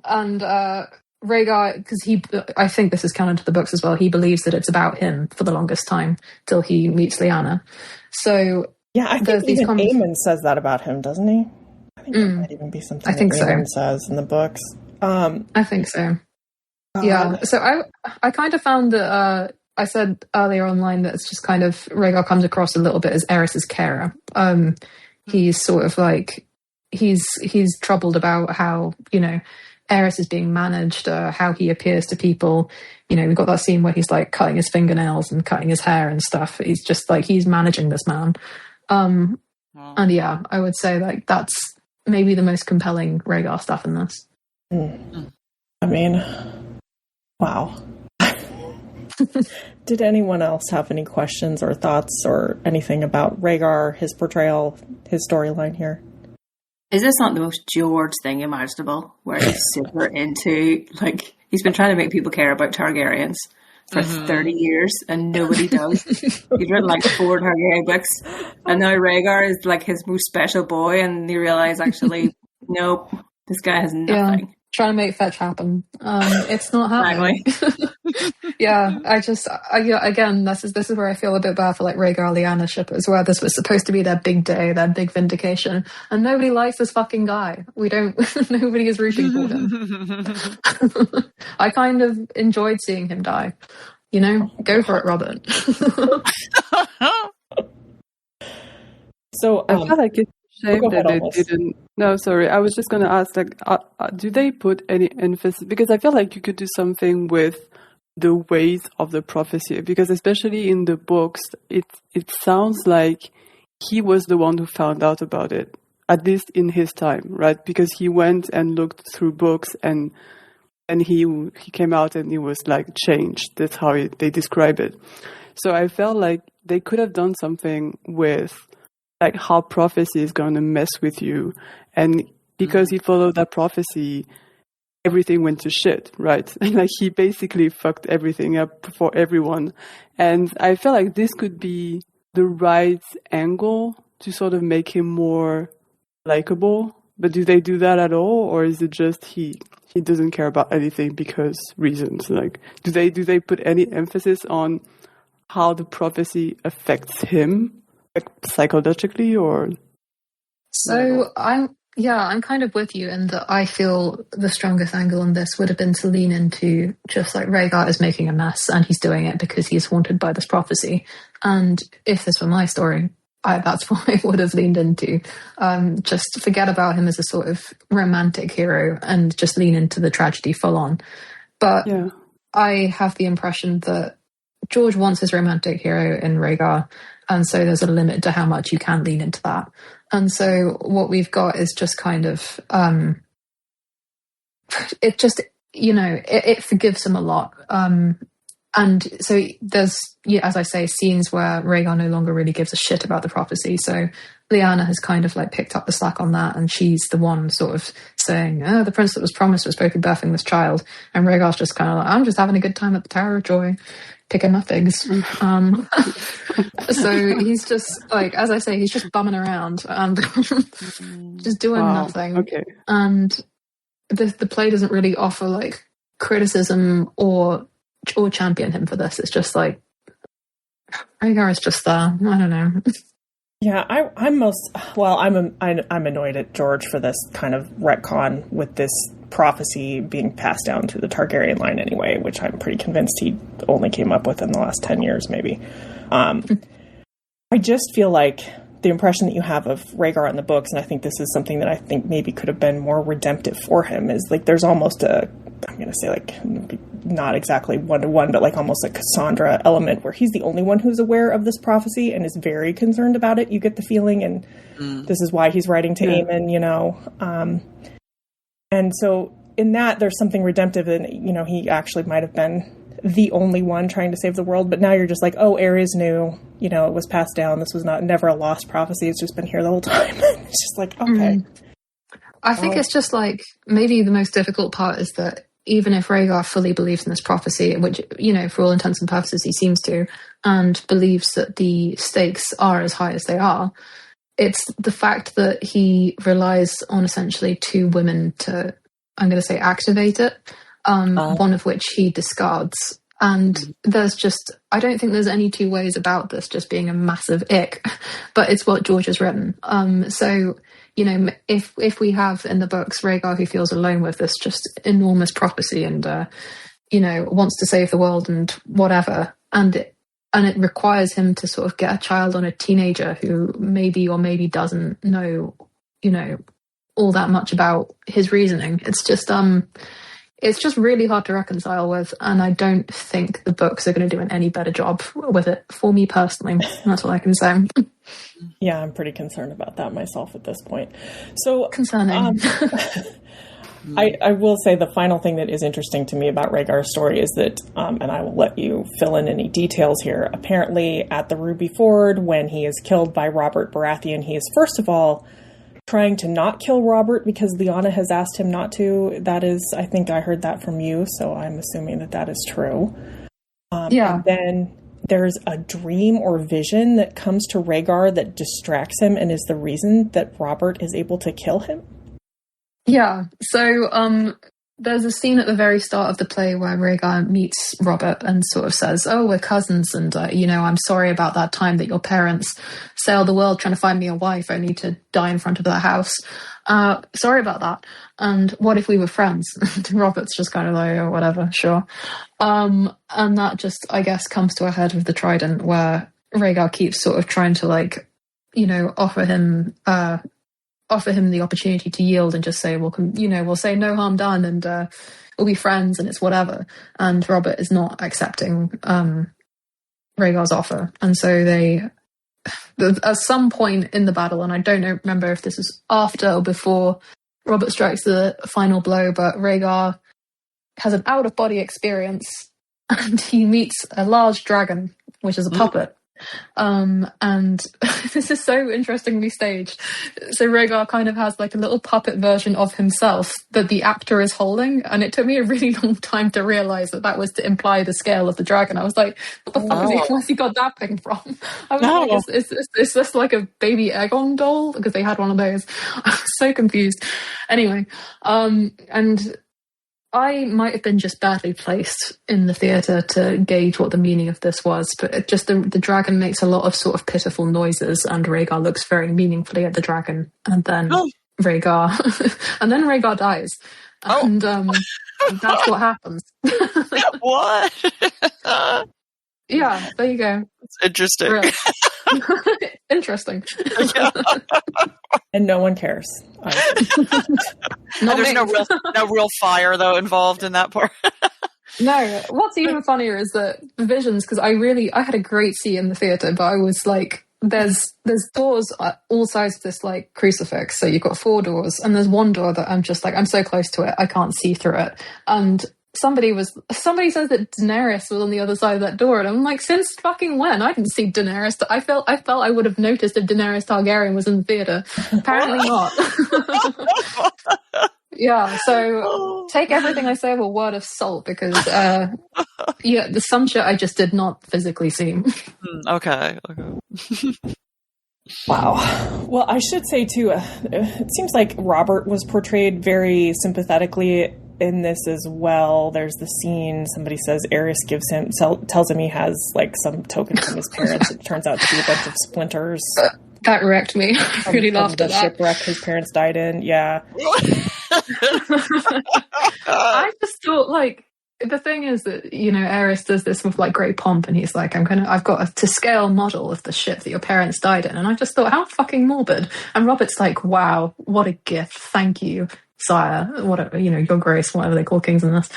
And Rhaegar, because I think this is canon to the books as well, he believes that it's about him for the longest time till he meets Lyanna. So yeah, I think even Aemon says that about him, doesn't he? I think that might even be something Aemon says in the books. I think so. Yeah. So I kind of found that I said earlier online that it's just kind of Rhaegar comes across a little bit as Aerys's carer. He's sort of like he's troubled about how Aerys is being managed, how he appears to people. We've got that scene where he's like cutting his fingernails and cutting his hair and stuff. He's just like, he's managing this man. And yeah, I would say like that's maybe the most compelling Rhaegar stuff in this. I mean, wow. Did anyone else have any questions or thoughts or anything about Rhaegar, his portrayal, his storyline here? Is this not the most George thing imaginable? Where he's super into, like, he's been trying to make people care about Targaryens for 30 years and nobody does. He's written like 4 Targaryen books, and now Rhaegar is like his most special boy, and you realise actually Nope. This guy has nothing. Yeah, trying to make fetch happen. It's not happening. Yeah, again, this is where I feel a bit bad for like Rhaegar Lyanna shippers, where this was supposed to be their big day, their big vindication, and nobody likes this fucking guy. Nobody is rooting for him. I kind of enjoyed seeing him die. You know, go for it, Robert. So I feel like it's a shame that they didn't. No, sorry. I was just going to ask, like, do they put any emphasis? Because I feel like you could do something with the ways of the prophecy. Because especially in the books, it sounds like he was the one who found out about it, at least in his time, right? Because he went and looked through books and he came out and he was like changed. That's how they describe it. So I felt like they could have done something with like how prophecy is going to mess with you. And because he followed that prophecy, everything went to shit, right? And like he basically fucked everything up for everyone. And I feel like this could be the right angle to sort of make him more likable. But do they do that at all? Or is it just he doesn't care about anything because reasons? Like, do they put any emphasis on how the prophecy affects him, like psychologically, or? So I'm kind of with you in that I feel the strongest angle on this would have been to lean into just like Rhaegar is making a mess and he's doing it because he's haunted by this prophecy. And if this were my story, that's what I would have leaned into. Just forget about him as a sort of romantic hero and just lean into the tragedy full on. But yeah. I have the impression that George wants his romantic hero in Rhaegar, and so there's a limit to how much you can lean into that. And so what we've got is just kind of, it just, it forgives him a lot. And so there's, as I say, scenes where Rhaegar no longer really gives a shit about the prophecy. So Lyanna has kind of like picked up the slack on that, and she's the one sort of saying, "Oh, the prince that was promised was supposed to be birthing this child," and Rhaegar's just kind of like, "I'm just having a good time at the Tower of Joy, picking my figs." So he's just like, as I say, he's just bumming around and just doing nothing. Okay. And the play doesn't really offer like criticism or champion him for this. It's just like Rhaegar is just there. I don't know. Yeah, I'm annoyed at George for this kind of retcon with this prophecy being passed down through the Targaryen line anyway, which I'm pretty convinced he only came up with in the last 10 years, maybe. I just feel like the impression that you have of Rhaegar in the books, and I think this is something that I think maybe could have been more redemptive for him, is like there's almost I'm going to say like not exactly one-to-one, but like almost a Cassandra element where he's the only one who's aware of this prophecy and is very concerned about it. You get the feeling, and this is why he's writing to Aemon, and so in that there's something redemptive, and he actually might have been the only one trying to save the world, but now you're just like, oh, Aerys knew, it was passed down. This was never a lost prophecy. It's just been here the whole time. It's just like, okay. I think it's just like, maybe the most difficult part is that even if Rhaegar fully believes in this prophecy, which, for all intents and purposes he seems to, and believes that the stakes are as high as they are, it's the fact that he relies on essentially two women to, I'm going to say, activate it, one of which he discards. And there's just, I don't think there's any two ways about this just being a massive ick, but it's what George has written. So, if we have in the books Rhaegar who feels alone with this just enormous prophecy and, wants to save the world and whatever, and it requires him to sort of get a child on a teenager who maybe or maybe doesn't know, all that much about his reasoning. It's just really hard to reconcile with, and I don't think the books are going to do an any better job with it for me personally. That's all I can say. Yeah, I'm pretty concerned about that myself at this point. So concerning. I will say the final thing that is interesting to me about Rhaegar's story is that, and I will let you fill in any details here. Apparently, at the Ruby Ford, when he is killed by Robert Baratheon, he is first of all trying to not kill Robert because Lyanna has asked him not to. That is, I think I heard that from you, so I'm assuming that is true. Yeah. And then there's a dream or vision that comes to Rhaegar that distracts him and is the reason that Robert is able to kill him. Yeah. So there's a scene at the very start of the play where Rhaegar meets Robert and sort of says, "Oh, we're cousins, and I'm sorry about that time that your parents sailed the world trying to find me a wife, only to die in front of their house. Sorry about that. And what if we were friends?" And Robert's just kind of like, "Oh, whatever, sure." And that just, I guess, comes to a head with the Trident, where Rhaegar keeps sort of trying to offer him the opportunity to yield and just say, we'll say no harm done, and we'll be friends, and it's whatever. And Robert is not accepting Rhaegar's offer. And so at some point in the battle, and I don't remember if this was after or before Robert strikes the final blow, but Rhaegar has an out-of-body experience, and he meets a large dragon, which is a puppet. And this is so interestingly staged. So Rhaegar kind of has like a little puppet version of himself that the actor is holding, and it took me a really long time to realize that was to imply the scale of the dragon. I was like, what the fuck is he, where's he got that thing from? I was like, is this like a baby Aegon doll? Because they had one of those. I was so confused. Anyway, and I might have been just badly placed in the theatre to gauge what the meaning of this was, but the dragon makes a lot of sort of pitiful noises, and Rhaegar looks very meaningfully at the dragon, and then Rhaegar dies, and that's what happens. What? Yeah, there you go. It's interesting. Really. Interesting. And no one cares. There's no real fire though involved in that part. No, what's even funnier is that the visions, because I had a great seat in the theatre, but I was like, there's doors at all sides of this like crucifix, so you've got 4 doors, and there's one door that I'm just like, I'm so close to it, I can't see through it. And somebody says that Daenerys was on the other side of that door, and I'm like, since fucking when? I didn't see Daenerys. I felt I would have noticed if Daenerys Targaryen was in the theatre. Apparently not. Yeah, so take everything I say with a word of salt, because there's some shit I just did not physically see. Okay. Wow. Well, I should say too, it seems like Robert was portrayed very sympathetically in this as well. There's the scene, somebody says Aerys tells him he has like some token from his parents. It turns out to be a bunch of splinters. That wrecked me. I really laughed at that. The shipwreck his parents died in. Yeah. I just thought, like, the thing is that, Aerys does this with like great pomp, and he's like, I've got a to scale model of the ship that your parents died in. And I just thought, how fucking morbid. And Robert's like, wow, what a gift. Thank you, sire. Your grace, whatever they call kings in this.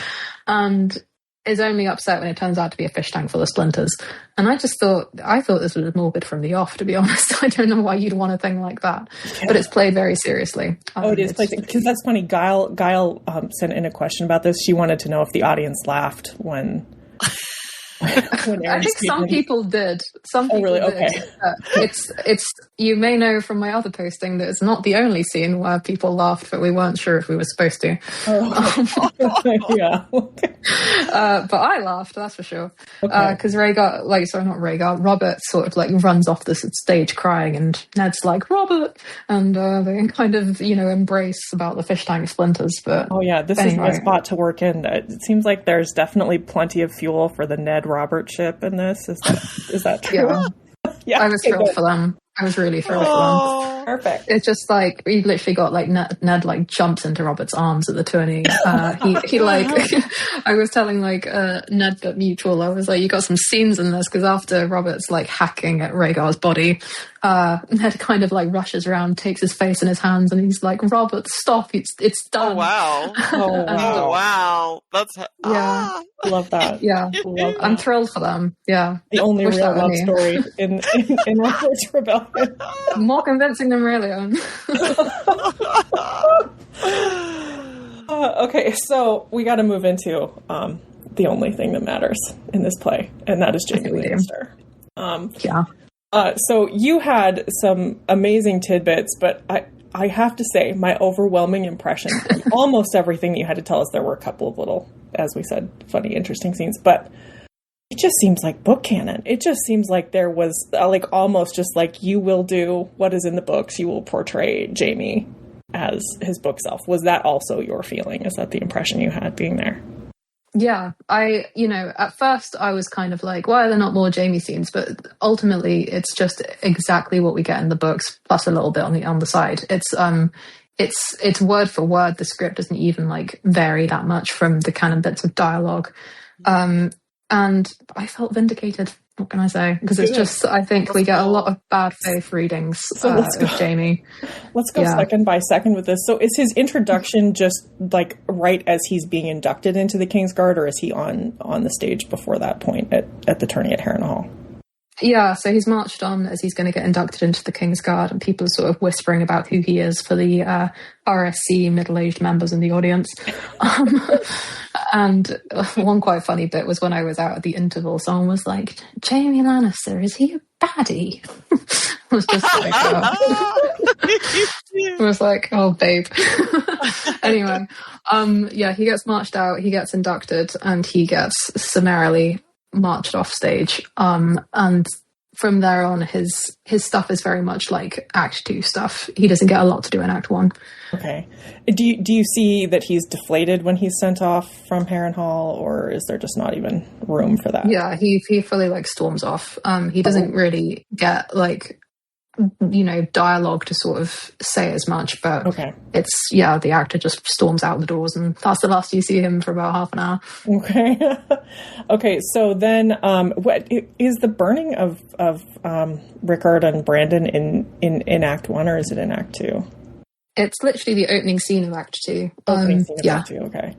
And is only upset when it turns out to be a fish tank full of splinters. And I thought this was morbid from the off, to be honest. I don't know why you'd want a thing like that. Yeah. But it's played very seriously. It is played, because that's funny. Guile sent in a question about this. She wanted to know if the audience laughed when I think some people did. Some people really? did. Okay. It's you may know from my other posting that it's not the only scene where people laughed, but we weren't sure if we were supposed to. Yeah. But I laughed, that's for sure. Because Robert sort of like runs off the stage crying, and Ned's like, Robert, and they kind of embrace about the fish tank splinters. But this is my spot to work in. It seems like there's definitely plenty of fuel for the Ned Robert ship in this. Is that true? Yeah. I was thrilled for them. I was really thrilled for them. Perfect. It's just like, you literally got like Ned like jumps into Robert's arms at the tourney. He like, I was telling like Nedbert Mutual, I was like, you got some scenes in this, because after Robert's like hacking at Rhaegar's body, Ned kind of like rushes around, takes his face in his hands, and he's like, Robert, stop, it's done. Oh wow. Wow. That's I love that. Yeah. Love that. I'm thrilled for them. Yeah. The only real love story in Robert's Rebellion. More convincing than Aurelion. Okay, so we got to move into the only thing that matters in this play, and that is Jaime Lannister. So you had some amazing tidbits, but I have to say, my overwhelming impression from almost everything you had to tell us, there were a couple of little, as we said, funny, interesting scenes, but it just seems like book canon. It just seems like there was like almost just like, you will do what is in the books, you will portray Jaime as his book self. Was that also your feeling? Is that the impression you had being there? Yeah, at first I was kind of like, why are there not more Jaime scenes? But ultimately, it's just exactly what we get in the books, plus a little bit on the side. It's word for word. The script doesn't even like vary that much from the canon bits of dialogue, and I felt vindicated. What can I say? Because it's just, I think we get a lot of bad faith readings of Jaime. Let's go second by second with this. So is his introduction just like right as he's being inducted into the Kingsguard, or is he on the stage before that point at the tourney at Harrenhal? Yeah, so he's marched on as he's going to get inducted into the Kingsguard, and people are sort of whispering about who he is for the RSC middle-aged members in the audience. And one quite funny bit was when I was out at the interval, someone was like, Jaime Lannister, is he a baddie? I was just like, I was like, oh, babe. Anyway, he gets marched out, he gets inducted, and he gets summarily marched off stage, and from there on his stuff is very much like Act 2 stuff. He doesn't get a lot to do in Act 1. Okay. Do you see that he's deflated when he's sent off from Harrenhal, or is there just not even room for that? Yeah, he fully like storms off. He doesn't really get like dialogue to sort of say as much, but it's the actor just storms out the doors, and that's the last you see him for about half an hour. Okay, so then what is the burning of Rickard and Brandon in Act 1, or is it in Act 2? It's literally the opening scene of Act 2. Act 2, okay.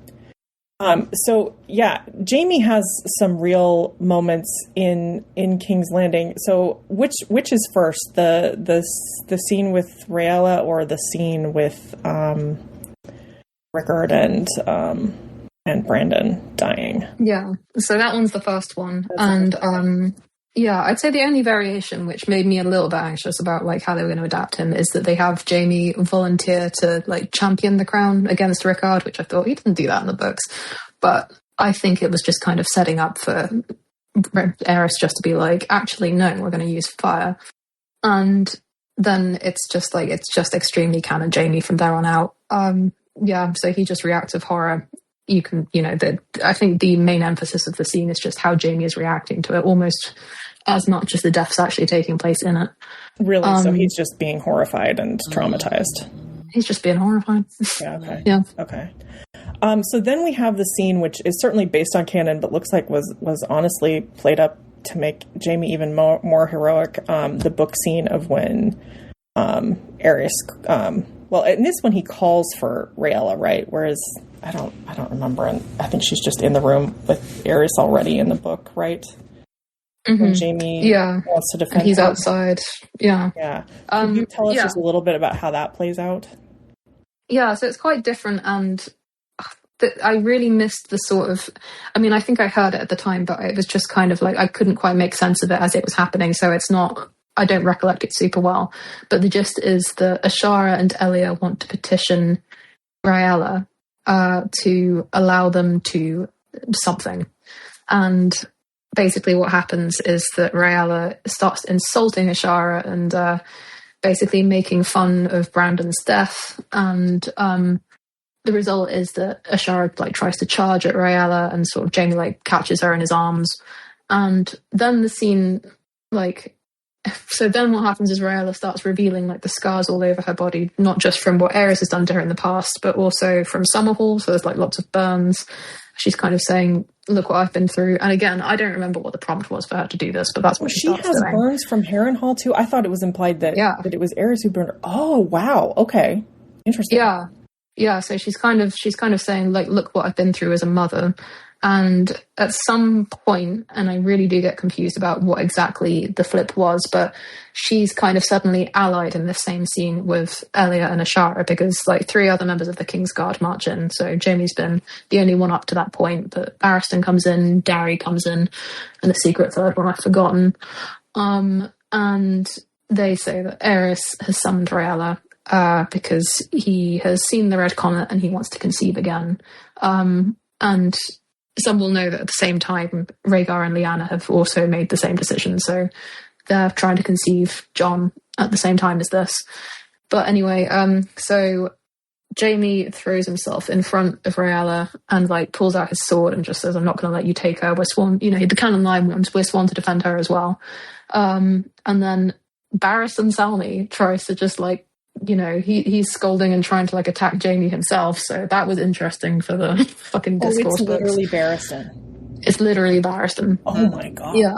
So Jaime has some real moments in King's Landing. So which is first, the scene with Rhaella or the scene with Rickard and Brandon dying? Yeah, so that one's the first one, I'd say the only variation which made me a little bit anxious about like how they were going to adapt him is that they have Jaime volunteer to like champion the crown against Rickard, which I thought he didn't do that in the books, but I think it was just kind of setting up for Aerys just to be like, actually no, we're going to use fire, and then it's just extremely canon Jaime from there on out. So he just reacts with horror. I think the main emphasis of the scene is just how Jaime is reacting to it, almost as much as the death's actually taking place in it. Really? So he's just being horrified and traumatized. He's just being horrified. Yeah, okay. Yeah. Okay. So then we have the scene, which is certainly based on canon, but looks like was honestly played up to make Jaime even more heroic. The book scene of when Aerys, in this one he calls for Rhaella, right? Whereas I don't remember, and I think she's just in the room with Aerys already in the book, right? Mm-hmm. When Jaime wants to defend. And he's outside. Yeah. Yeah. Can you tell us just a little bit about how that plays out? Yeah, so it's quite different, and I really missed the sort of, I think I heard it at the time, but it was just kind of like I couldn't quite make sense of it as it was happening, so it's not, I don't recollect it super well, but the gist is that Ashara and Elia want to petition Rhaella to allow them to something, and basically what happens is that Rhaella starts insulting Ashara and basically making fun of Brandon's death, and the result is that Ashara tries to charge at Rhaella, and sort of Jaime catches her in his arms, and then the scene so then what happens is Rhaella starts revealing the scars all over her body, not just from what Aerys has done to her in the past, but also from Summerhall. So there's lots of burns. She's kind of saying, look what I've been through. And again, I don't remember what the prompt was for her to do this, but that's what she starts doing. She has burns from Harrenhal too? I thought it was implied that it was Aerys who burned her. Oh, wow. Okay. Interesting. Yeah. Yeah. So she's kind of saying, look what I've been through as a mother. And at some point, and I really do get confused about what exactly the flip was, but she's kind of suddenly allied in the same scene with Elia and Ashara, because 3 other members of the Kingsguard march in. So Jaime's been the only one up to that point, but Barristan comes in, Darry comes in, and the secret third one I've forgotten. And they say that Aerys has summoned Rhaella because he has seen the Red Comet and he wants to conceive again. And some will know that at the same time, Rhaegar and Lyanna have also made the same decision. So they're trying to conceive Jon at the same time as this. But anyway, so Jaime throws himself in front of Rhaegar and like pulls out his sword and just says, "I'm not going to let you take her. We're sworn, the canon line ones, we're sworn to defend her as well." And then Barristan Selmy tries to just like, he's scolding and trying to like attack Jaime himself. So that was interesting for the fucking discourse. It's literally Barristan. It's literally Barristan. Oh my god. Yeah.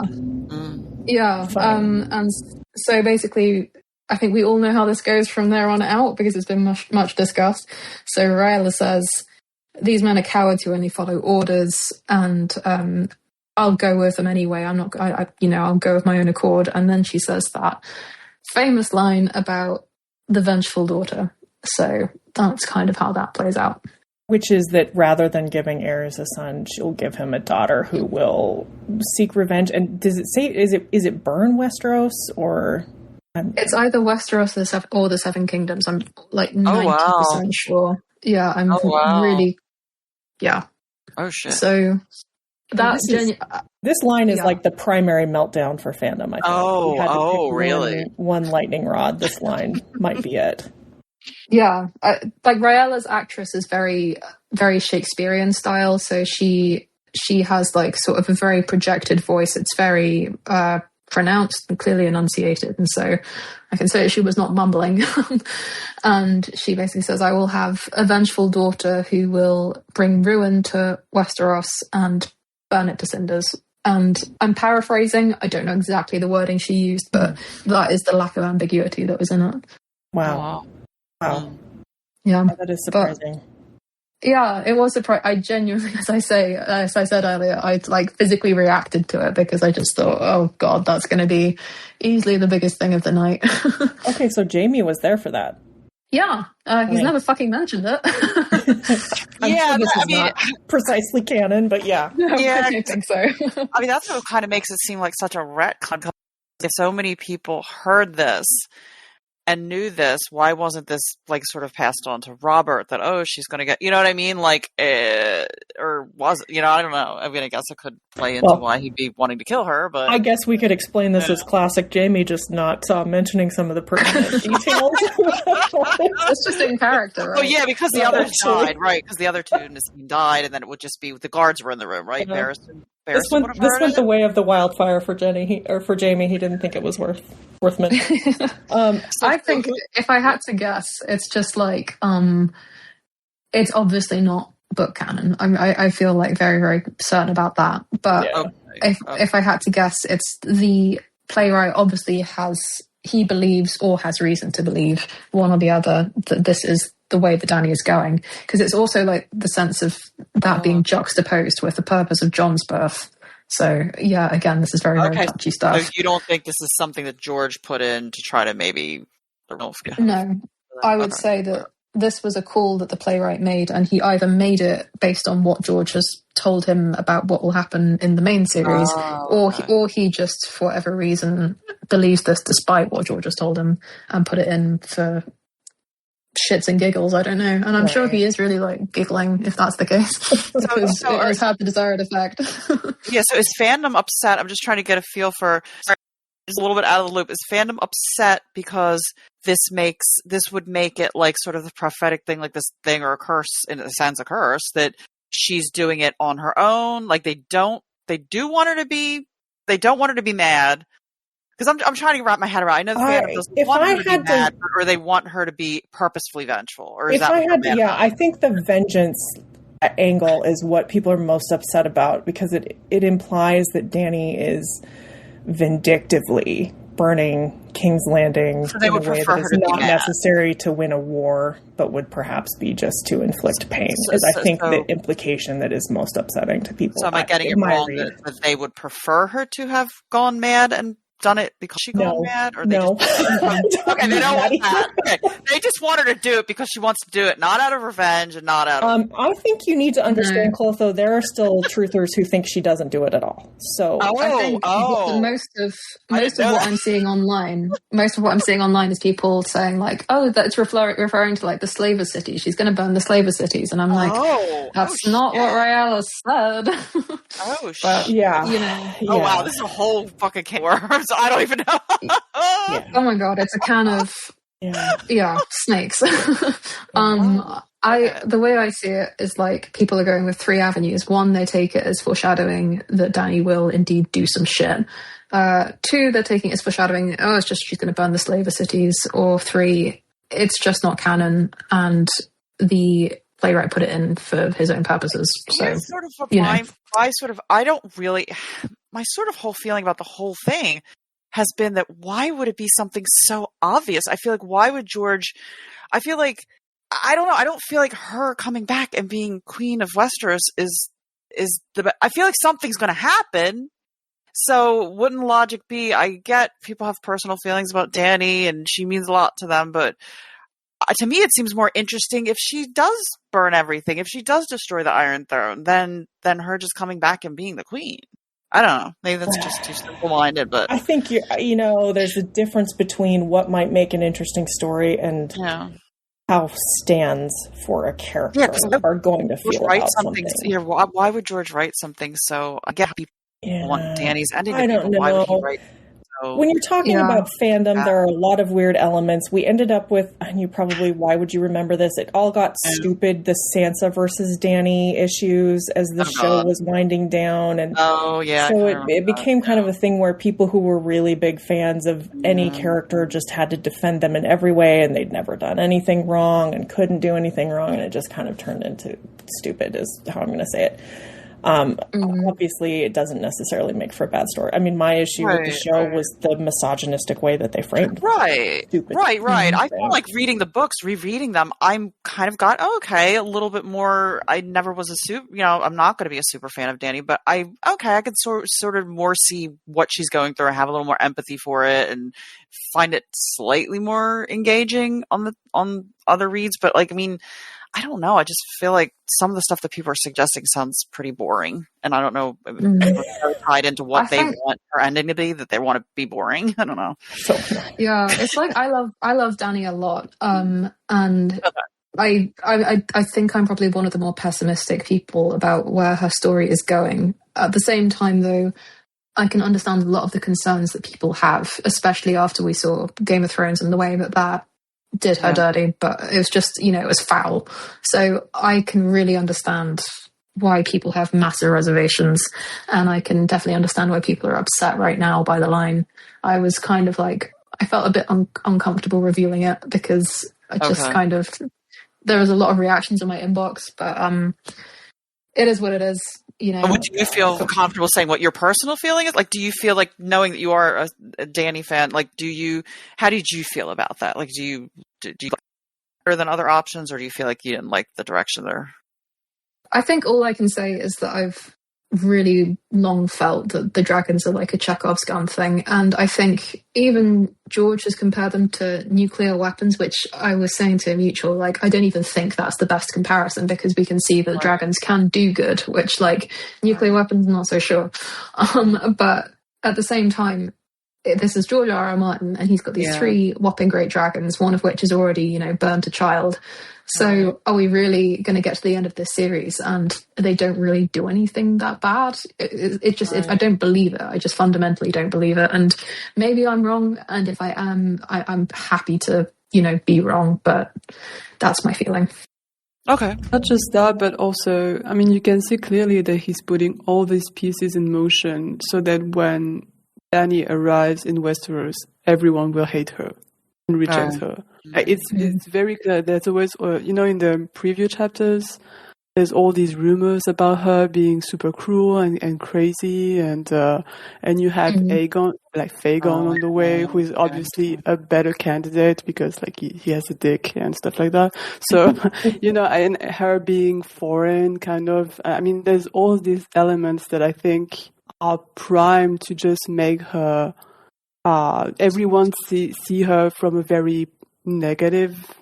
Yeah. And so basically, I think we all know how this goes from there on out because it's been much discussed. So Rhaegar says, "These men are cowards who only follow orders, and I'll go with them anyway. I'll go with my own accord." And then she says that famous line about the vengeful daughter. So that's kind of how that plays out. Which is that rather than giving Aerys a son, she'll give him a daughter who will seek revenge. And does it say, is it burn Westeros or... It's either Westeros or the Seven Kingdoms. I'm like 90% sure. Yeah, I'm really... Yeah. Oh, shit. So that this line is like the primary meltdown for fandom, I think. Really? One lightning rod. This line might be it. Yeah. Like Rhaegar's actress is very, very Shakespearean style. So she has like sort of a very projected voice. It's very... pronounced and clearly enunciated, and so I can say she was not mumbling. And she basically says, "I will have a vengeful daughter who will bring ruin to Westeros and burn it to cinders." And I'm paraphrasing, I don't know exactly the wording she used, but that is the lack of ambiguity that was in it. Wow. Yeah, that is surprising. Yeah, it was surprising. I genuinely, as I said earlier, I like physically reacted to it because I just thought, oh god, that's going to be easily the biggest thing of the night. Okay, so Jaime was there for that. Yeah, he's never fucking mentioned it. Sure this is not precisely canon, but yeah. I think so. I mean, that's what kind of makes it seem like such a retcon. If so many people heard this and knew this, why wasn't this like sort of passed on to Robert that, she's going to get, you know what I mean? Like, or was it, I don't know. I mean, I guess it could play into why he'd be wanting to kill her, but. I guess we could explain this as classic Jaime, just not mentioning some of the pertinent details. It's just in character, right? Oh yeah, because the others died, right? Because the other two died, and then it would just be, the guards were in the room, right? Barristan this went the way of the wildfire for Jaime. He didn't think it was worth mentioning. I think if I had to guess, it's just like it's obviously not book canon. I feel like very, very certain about that. But if I had to guess, it's the playwright obviously he believes or has reason to believe one or the other that this is the way that Dany is going, because it's also like the sense of that being juxtaposed with the purpose of Jon's birth. So yeah, again, this is very, very touchy stuff. So you don't think this is something that George put in to try to maybe... No, I would say that this was a call that the playwright made, and he either made it based on what George has told him about what will happen in the main series, or he just, for whatever reason, believes this despite what George has told him and put it in for shits and giggles. I don't know, and I'm sure he is really like giggling if that's the case, because it has had the desired effect. Yeah. So is fandom upset? I'm just trying to get a feel for. Just a little bit out of the loop. Is fandom upset because this would make it like sort of the prophetic thing, like this thing or a curse, in a sense, a curse that she's doing it on her own? Like they don't want her to be mad. Because I'm trying to wrap my head around. I know the fandom doesn't want her to be mad, or they want her to be purposefully vengeful. Or is I think the vengeance angle is what people are most upset about, because it implies that Dany is vindictively burning King's Landing in a way that is not necessary to win a war, but would perhaps be just to inflict pain. Is I think the implication that is most upsetting to people. So am I getting it wrong that they would prefer her to have gone mad and done it because she gone mad? Or they okay, they don't want that. Okay. They just want her to do it because she wants to do it, not out of revenge and not out of... I think you need to understand, Clotho, there are still truthers who think she doesn't do it at all. So I think most of what I'm seeing online, is people saying like, that's referring to like the slaver city. She's going to burn the slaver cities, and I'm like, that's not what Rhaegar said. But, yeah. Oh wow, this is a whole fucking can of worms. I don't even know. Oh my god, it's a can of Yeah, snakes. The way I see it is like people are going with three avenues. One, they take it as foreshadowing that Dany will indeed do some shit. Two, they're taking it as foreshadowing, oh, it's just she's going to burn the slaver cities. Or three, it's just not canon, and the playwright put it in for his own purposes. So, sort of my sort of whole feeling about the whole thing has been that why would it be something so obvious? I feel like why would George? I feel like I don't know. I don't feel like her coming back and being Queen of Westeros is the. I feel like something's going to happen. So wouldn't logic be? I get people have personal feelings about Dany and she means a lot to them, but to me it seems more interesting if she does burn everything, if she does destroy the Iron Throne, than her just coming back and being the queen. I don't know. Maybe that's just too simple-minded, but I think there's a difference between what might make an interesting story and how stands for a character are going to feel about something. Why would George write something so? I get people want Dany's ending. I don't know. Why would he write? When you're talking about fandom, there are a lot of weird elements. We ended up with, and why would you remember this? It all got stupid, the Sansa versus Dany issues as the show was winding down. And so it became kind of a thing where people who were really big fans of any character just had to defend them in every way, and they'd never done anything wrong and couldn't do anything wrong. And it just kind of turned into stupid is how I'm going to say it. Obviously, it doesn't necessarily make for a bad story. I mean, my issue with the show was the misogynistic way that they framed it. Right. I feel like reading the books, rereading them, I'm kind of got, a little bit more. I never was I'm not going to be a super fan of Dany, but I could sort of more see what she's going through and have a little more empathy for it and find it slightly more engaging on other reads. But I don't know. I just feel like some of the stuff that people are suggesting sounds pretty boring. And I don't know if it's tied into what they want her ending to be, that they want to be boring. I don't know. Yeah, it's like I love Dany a lot. And I think I'm probably one of the more pessimistic people about where her story is going. At the same time, though, I can understand a lot of the concerns that people have, especially after we saw Game of Thrones and the way that did her dirty, but it was just, it was foul. So I can really understand why people have massive reservations, and I can definitely understand why people are upset right now by the line. I was kind of like, I felt a bit uncomfortable reviewing it because I just kind of, there was a lot of reactions in my inbox, but it is what it is. Would you feel comfortable saying what your personal feeling is? Like, do you feel like, knowing that you are a Dany fan, like, how did you feel about that? Like, do you like better than other options, or do you feel like you didn't like the direction there? I think all I can say is that I've really long felt that the dragons are like a Chekhov's gun thing, and I think even George has compared them to nuclear weapons, which I was saying to Mutual, like, I don't even think that's the best comparison, because we can see that dragons can do good, which, like, nuclear weapons, not so sure. But at the same time, this is George R.R. Martin, and he's got these three whopping great dragons, one of which is already, burnt a child. So are we really going to get to the end of this series and they don't really do anything that bad? I don't believe it. I just fundamentally don't believe it. And maybe I'm wrong. And if I am, I'm happy to, be wrong. But that's my feeling. Okay. Not just that, but also, you can see clearly that he's putting all these pieces in motion so that when Dany arrives in Westeros, everyone will hate her and reject her. It's very clear. There's always, in the preview chapters, there's all these rumors about her being super cruel and crazy, and you have Aegon, Fagon on the way, who is obviously a better candidate because he has a dick and stuff like that. So, and her being foreign, kind of. There's all these elements that I think are primed to just make her. Everyone see her from a very negative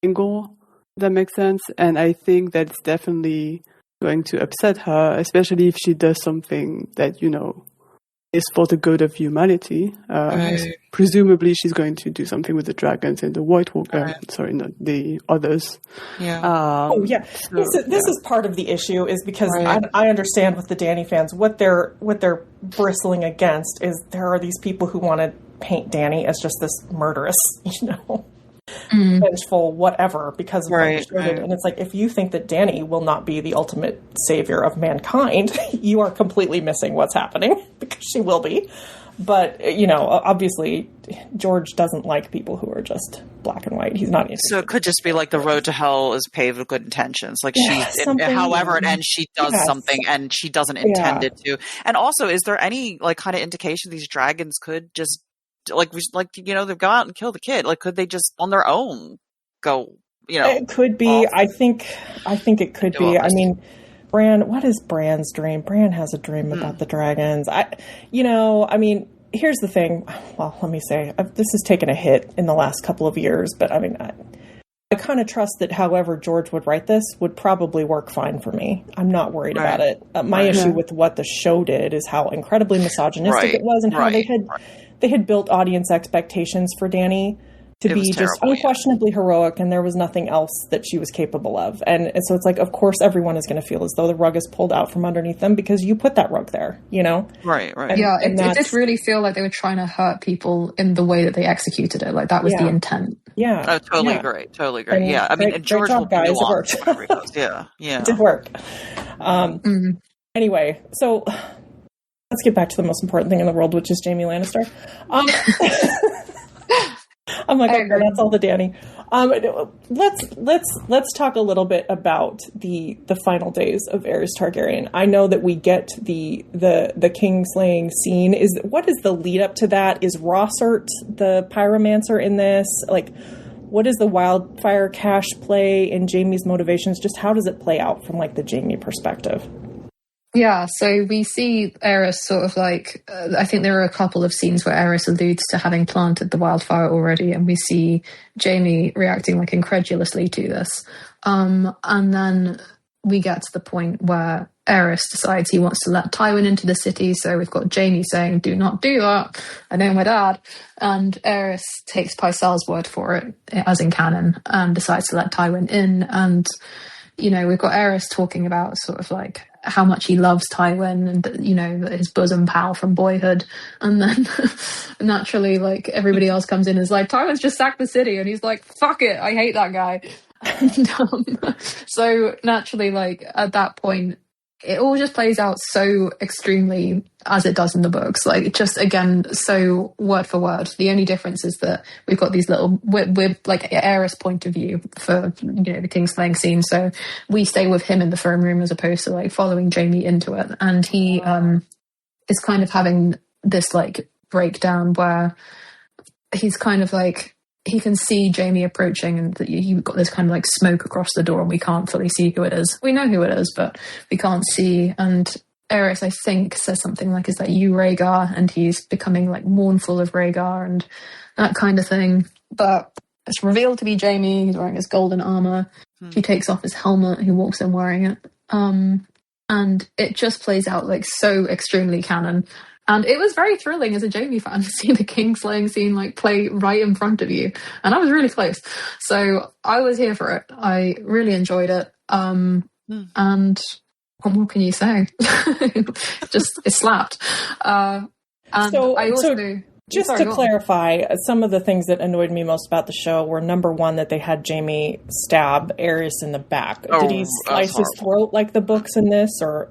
angle. That makes sense, and I think that's definitely going to upset her, especially if she does something that is for the good of humanity. Presumably, she's going to do something with the dragons and the White Walker. Sorry, not the others. Yeah. This is part of the issue, is because I understand with the Dany fans what they're bristling against is there are these people who want to paint Dany as just this murderous, vengeful, whatever, because of what the show did. And it's like, if you think that Dany will not be the ultimate savior of mankind, you are completely missing what's happening, because she will be. But, obviously, George doesn't like people who are just black and white. He's not interested. So it could just be like the road to hell is paved with good intentions. Like however it ends, she does something and she doesn't intend it to. And also, is there any like kind of indication these dragons could just they go out and kill the kid? Like, could they just on their own go? It could be. I think it could be. I mean, Bran, what is Bran's dream? Bran has a dream about the dragons. Here's the thing. Well, let me say, this has taken a hit in the last couple of years, but I mean, I kind of trust that however George would write this would probably work fine for me. I'm not worried about it. My issue with what the show did is how incredibly misogynistic it was, and how they had built audience expectations for Dany to be just unquestionably heroic, and there was nothing else that she was capable of. And so it's like, of course, everyone is going to feel as though the rug is pulled out from underneath them because you put that rug there, Right. It did really feel like they were trying to hurt people in the way that they executed it. Like, that was the intent. Yeah. Oh, totally agree. Totally agree. And George will be along whenever he goes. Yeah. It did work. Anyway, so let's get back to the most important thing in the world, which is Jaime Lannister. I'm like, okay, that's all the Dany. Let's talk a little bit about the final days of Aerys Targaryen. I know that we get the Kingslaying scene. What is the lead up to that? Is Rossert the pyromancer in this? Like, what is the wildfire cache play in Jaime's motivations? Just how does it play out from like the Jaime perspective? Yeah, so we see Aerys sort of like, I think there are a couple of scenes where Aerys alludes to having planted the wildfire already, and we see Jaime reacting like incredulously to this. And then we get to the point where Aerys decides he wants to let Tywin into the city, so we've got Jaime saying, do not do that, I know my dad. And Aerys takes Pycelle's word for it, as in canon, and decides to let Tywin in. And, we've got Aerys talking about sort of like how much he loves Tywin and, his bosom pal from boyhood. And then naturally, like, everybody else comes in and is like, Tywin's just sacked the city. And he's like, fuck it, I hate that guy. And, so naturally, like, at that point, it all just plays out so extremely as it does in the books. Like, just, again, so word for word. The only difference is that we've got these little, we're like Aerys' point of view for, the Kingslaying scene. So we stay with him in the throne room as opposed to like following Jaime into it. And he is kind of having this like breakdown where he's kind of like, he can see Jaime approaching, and you've got this kind of like smoke across the door, and we can't fully see who it is. We know who it is, but we can't see. And Aerys, I think, says something like, is that you, Rhaegar? And he's becoming like mournful of Rhaegar and that kind of thing. But it's revealed to be Jaime. He's wearing his golden armor. He takes off his helmet. He walks in wearing it. And it just plays out like so extremely canon. And it was very thrilling as a Jaime fan to see the Kingslaying scene like play right in front of you. And I was really close. So I was here for it. I really enjoyed it. And what more can you say? It slapped. And so, I also... Just to clarify, some of the things that annoyed me most about the show were, number one, that they had Jaime stab Aerys in the back. Did he slice his throat like the books in this, or...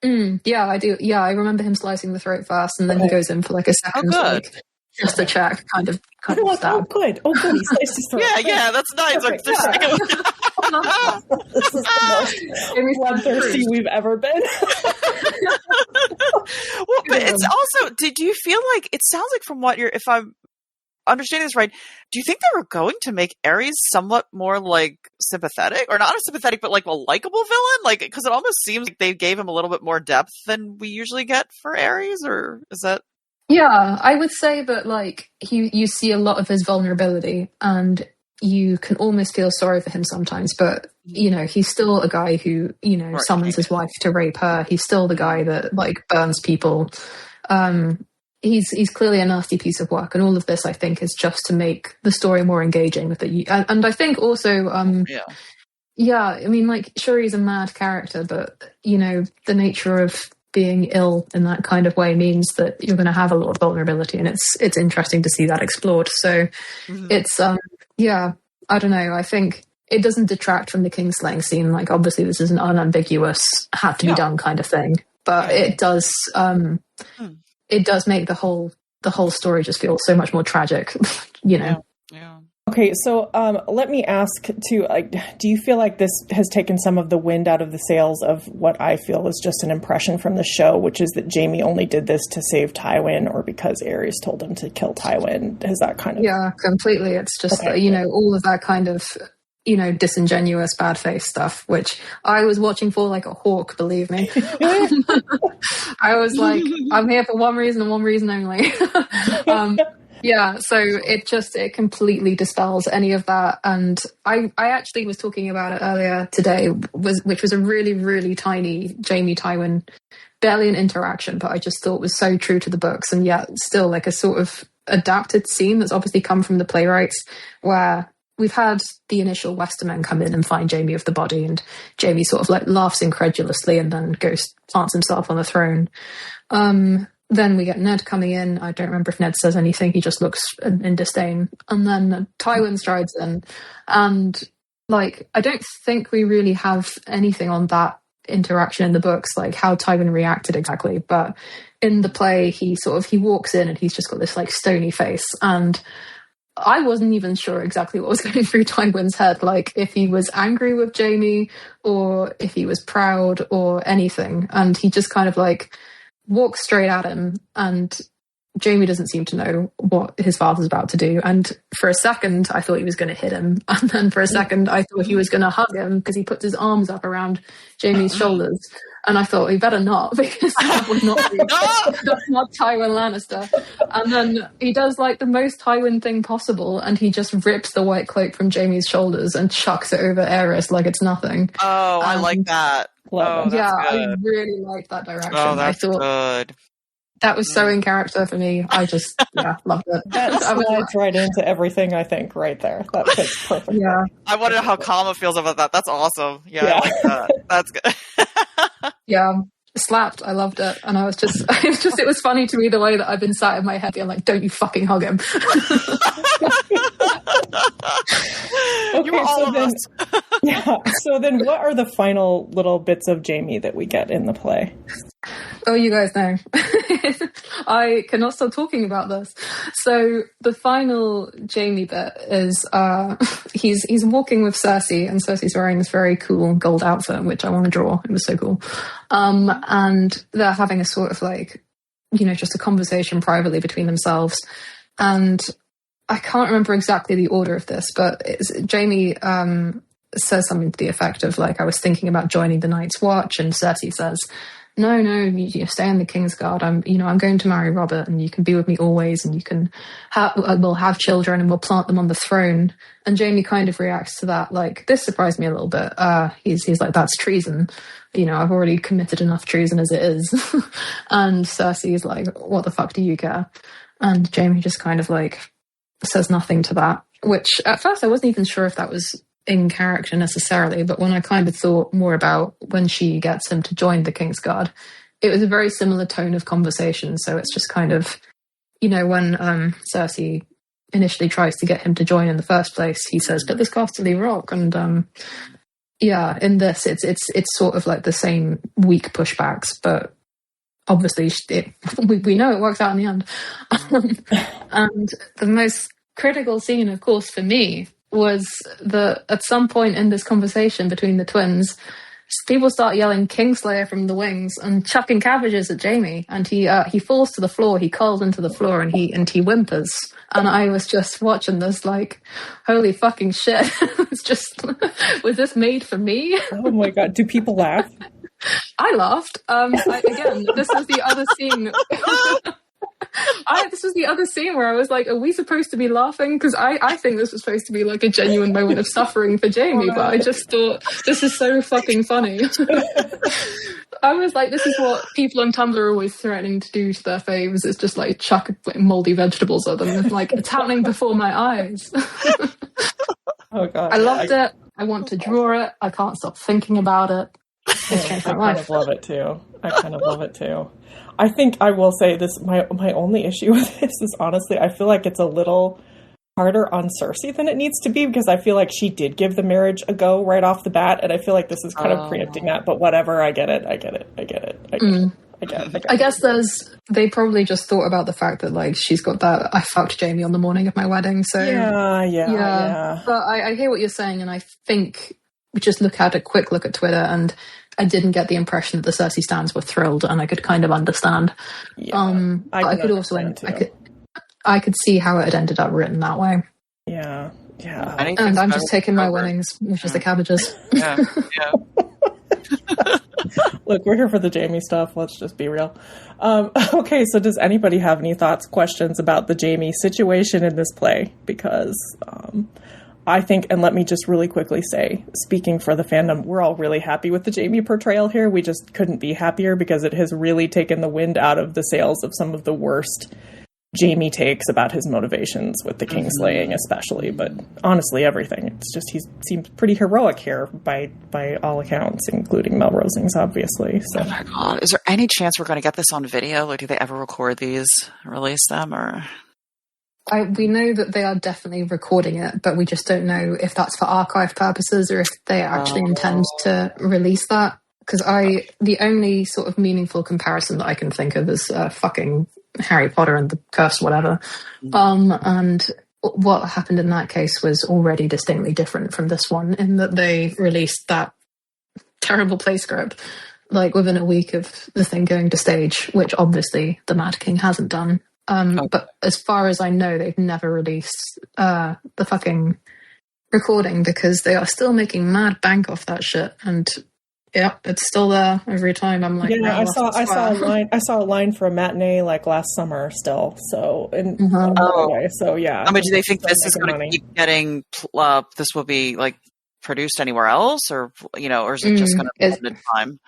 Yeah, I do. Yeah, I remember him slicing the throat first, and then he goes in for like a second, like, just to check, kind of like, stab. Oh, good, he sliced his throat. Yeah, that's nice. Like, this is the most bloodthirsty we've ever been. Well, but it's also, do you feel like, it sounds like from what if I'm understanding this right, do you think they were going to make Aerys somewhat more like sympathetic, or not a sympathetic, but like a likable villain? Like, because it almost seems like they gave him a little bit more depth than we usually get for Aerys, or is that? Yeah, I would say that like you see a lot of his vulnerability, and you can almost feel sorry for him sometimes, but he's still a guy who, summons his wife to rape her. He's still the guy that like burns people. He's clearly a nasty piece of work, and all of this, I think, is just to make the story more engaging with it. And I think also, I mean, like, sure, he's a mad character, but the nature of being ill in that kind of way means that you're going to have a lot of vulnerability, and it's interesting to see that explored. So it's I don't know. I think it doesn't detract from the Kingslaying scene. Like, obviously, this is an unambiguous, have to be done kind of thing. But it does make the whole story just feel so much more tragic. Yeah. Okay, so let me ask too. Do you feel like this has taken some of the wind out of the sails of what I feel is just an impression from the show, which is that Jaime only did this to save Tywin, or because Aerys told him to kill Tywin? Has that kind of completely? It's just all of that kind of disingenuous bad face stuff, which I was watching for like a hawk. Believe me, I was like, I'm here for one reason and one reason only. Yeah, so it completely dispels any of that. And I actually was talking about it earlier today, which was a really, really tiny Jaime Tywin, barely an interaction, but I just thought was so true to the books, and yet still like a sort of adapted scene that's obviously come from the playwrights, where we've had the initial Westermen come in and find Jaime of the body, and Jaime sort of like laughs incredulously and then goes plants himself on the throne. Then we get Ned coming in. I don't remember if Ned says anything. He just looks in disdain. And then Tywin strides in. And, like, I don't think we really have anything on that interaction in the books, like how Tywin reacted exactly. But in the play, he walks in and he's just got this, like, stony face. And I wasn't even sure exactly what was going through Tywin's head, like if he was angry with Jaime or if he was proud or anything. And he just kind of, like, walks straight at him, and Jaime doesn't seem to know what his father's about to do. And for a second, I thought he was going to hit him. And then for a second, I thought he was going to hug him, because he puts his arms up around Jaime's shoulders. And I thought, he better not, because that would not be, that's not Tywin Lannister. And then he does like the most Tywin thing possible, and he just rips the white cloak from Jaime's shoulders and chucks it over Aerys like it's nothing. Oh, I like that. Love it. Yeah, good. I really liked that direction. Oh, that's I thought good. that was so in character for me. I just, loved it. That slides right into everything, I think, right there. That fits perfectly. Yeah. I want to know how Kama feels about that. That's awesome. Yeah. I like that. That's good. Yeah. Slapped. I loved it. And I was just, it was funny to me the way that I've been sat in my head being like, don't you fucking hug him. Okay, so then, so then what are the final little bits of Jaime that we get in the play? Oh, you guys know. I cannot stop talking about this. So the final Jaime bit is he's walking with Cersei, and Cersei's wearing this very cool gold outfit, which I want to draw. It was so cool. And they're having a sort of like, just a conversation privately between themselves. And I can't remember exactly the order of this, but Jaime says something to the effect of like, I was thinking about joining the Night's Watch, and Cersei says, no, you stay in the Kingsguard. I'm going to marry Robert, and you can be with me always, and you can we'll have children, and we'll plant them on the throne. And Jaime kind of reacts to that like, this surprised me a little bit. He's like, that's treason. I've already committed enough treason as it is. And Cersei's like, what the fuck do you care? And Jaime just kind of like says nothing to that, which at first I wasn't even sure if that was in character necessarily, but when I kind of thought more about when she gets him to join the Kingsguard, it was a very similar tone of conversation. So it's just kind of, when Cersei initially tries to get him to join in the first place, he says, but this Casterly Rock. And in this, it's sort of like the same weak pushbacks, but obviously we know it works out in the end. And the most critical scene, of course, for me was that at some point in this conversation between the twins, people start yelling Kingslayer from the wings and chucking cabbages at Jaime, and he falls to the floor, he curls into the floor, and he whimpers. And I was just watching this like, holy fucking shit. It's just, was this made for me? Oh my god, do people laugh? I laughed. Again, this was the other scene. This was the other scene where I was like, are we supposed to be laughing? Because I think this was supposed to be like a genuine moment of suffering for Jaime, but I just thought, this is so fucking funny. I was like, this is what people on Tumblr are always threatening to do to their faves. It's just like chuck like, mouldy vegetables at them. It's like, it's happening before my eyes. Oh god. I loved it. I want to draw it. I can't stop thinking about it. I kind of love it too. I think I will say this, my only issue with this is honestly, I feel like it's a little harder on Cersei than it needs to be, because I feel like she did give the marriage a go right off the bat, and I feel like this is kind of preempting that, but whatever, I get it. I guess they probably just thought about the fact that, like, she's got that I fucked Jaime on the morning of my wedding, so yeah. But I hear what you're saying, and I think we just quick look at Twitter, and I didn't get the impression that the Cersei stands were thrilled, and I could kind of understand. I could also I could see how it had ended up written that way. Yeah. And I'm just taking my winnings, which is the cabbages. Yeah. Look, we're here for the Jaime stuff. Let's just be real. Okay, so does anybody have any thoughts, questions about the Jaime situation in this play? Because I think, and let me just really quickly say, speaking for the fandom, we're all really happy with the Jaime portrayal here. We just couldn't be happier, because it has really taken the wind out of the sails of some of the worst Jaime takes about his motivations with the Kingslaying, especially, but honestly, everything. It's just, he seems pretty heroic here by all accounts, including Melrosing's, obviously. So. Oh my God. Is there any chance we're going to get this on video? Like, do they ever record these, release them, or? We know that they are definitely recording it, but we just don't know if that's for archive purposes or if they actually intend to release that. Because the only sort of meaningful comparison that I can think of is fucking Harry Potter and the Curse, whatever. And what happened in that case was already distinctly different from this one, in that they released that terrible play script like within a week of the thing going to stage, which obviously the Mad King hasn't done. But as far as I know, they've never released the fucking recording, because they are still making mad bank off that shit. And yeah, it's still there every time. I'm like, I saw a line for a matinee like last summer still. So so yeah. I mean, do they think this is going to keep getting? This will be like produced anywhere else, or or is it just going to be limited time?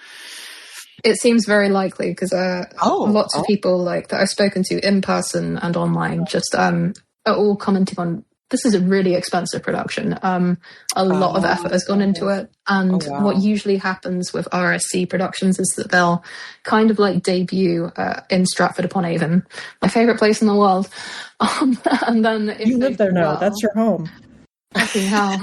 It seems very likely, because lots of people like that I've spoken to in person and online just are all commenting on, this is a really expensive production. A lot of effort has gone into it. And what usually happens with RSC productions is that they'll kind of like debut in Stratford-upon-Avon, my favourite place in the world. And then if you live there now, that's your home. Fucking hell.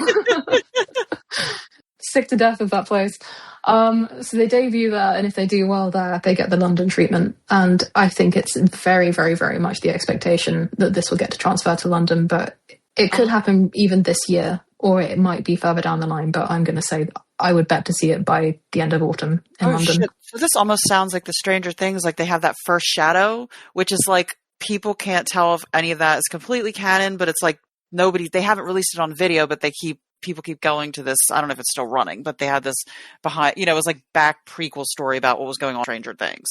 Sick to death of that place. So they debut there, and if they do well there, they get the London treatment. And I think it's very, very, very much the expectation that this will get to transfer to London, but it could happen even this year, or it might be further down the line, but I'm going to say I would bet to see it by the end of autumn in London. Shit. So this almost sounds like the Stranger Things, like they have that first shadow, which is like, people can't tell if any of that is completely canon, but it's like they haven't released it on video, but people keep going to this. I don't know if it's still running, but they had this behind, it was like back prequel story about what was going on in Stranger Things.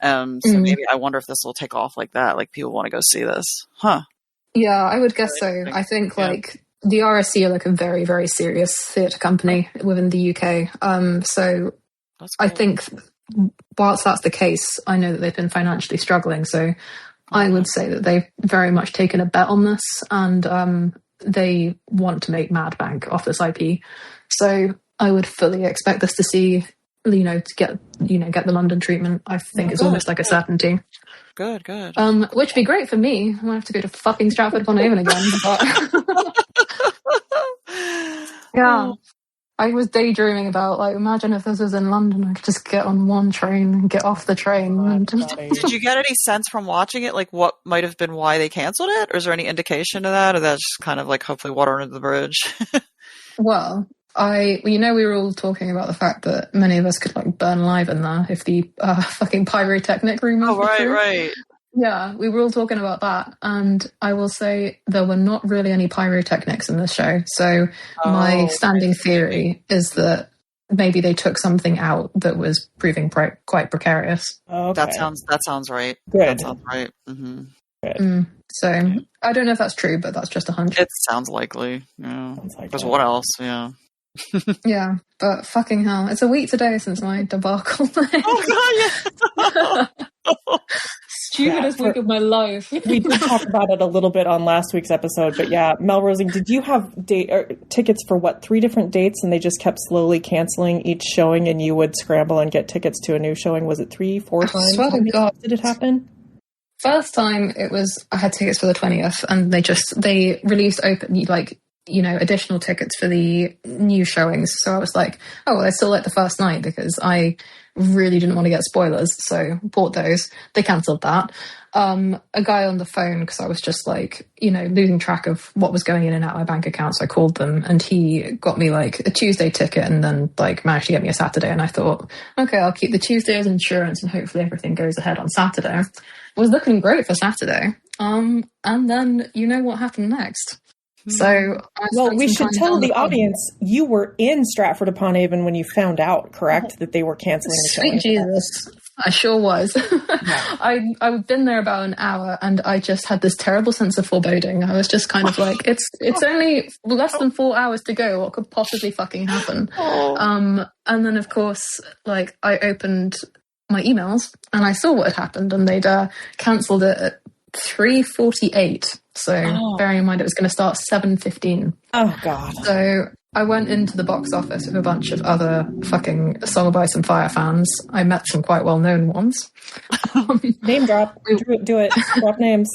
So maybe I wonder if this will take off like that. Like, people want to go see this. Huh. Yeah, I would guess so. I think like the RSC are like a very, very serious theatre company within the UK. So I think whilst that's the case, I know that they've been financially struggling. So I would say that they've very much taken a bet on this, and they want to make mad bank off this IP. So I would fully expect this to see, to get the London treatment. I think it's almost like a certainty. Good. Which would be great for me. I might have to go to fucking Stratford-upon-Avon again. But yeah. I was daydreaming about, like, imagine if this was in London, I could just get on one train and get off the train. Did you get any sense from watching it, like, what might have been why they canceled it? Or is there any indication of that? Or that's just kind of like hopefully water under the bridge? Well, we were all talking about the fact that many of us could, like, burn live in there if the fucking pyrotechnic rumors were true. Right. Yeah, we were all talking about that, and I will say there were not really any pyrotechnics in this show. So my standing theory is that maybe they took something out that was proving quite precarious. Okay. That sounds right. Good. That sounds right. Mm-hmm. Good. So I don't know if that's true, but that's just a hunch. It sounds likely. Yeah. Because what else? Yeah. Yeah, but fucking hell, it's a week today since my debacle. Stupidest week of my life. We did talk about it a little bit on last week's episode, but yeah, Melrosing, did you have tickets for 3 different dates, and they just kept slowly canceling each showing, and you would scramble and get tickets to a new showing? Was it 3-4 times? Swear to God. Did it happen? First time it was, I had tickets for the 20th, and they released additional tickets for the new showings. So I was like, oh, well, I still like the first night because I really didn't want to get spoilers. So bought those. They cancelled that. A guy on the phone, because I was just like, losing track of what was going in and out of my bank account. So I called them, and he got me like a Tuesday ticket, and then like managed to get me a Saturday. And I thought, okay, I'll keep the Tuesday as insurance, and hopefully everything goes ahead on Saturday. It was looking great for Saturday. And then what happened next. So, we should tell the audience you were in Stratford-upon-Avon when you found out, correct, that they were canceling the show. Sweet Jesus. I sure was. Yeah. I've been there about an hour, and I just had this terrible sense of foreboding. I was just kind of like, it's only less than 4 hours to go. What could possibly fucking happen? And then, of course, like, I opened my emails, and I saw what had happened, and they'd cancelled it at 3:48. So bearing in mind it was going to start 7:15. Oh God. So I went into the box office with a bunch of other fucking Song of Ice and Fire fans. I met some quite well-known ones. Name drop. Do it. Drop names.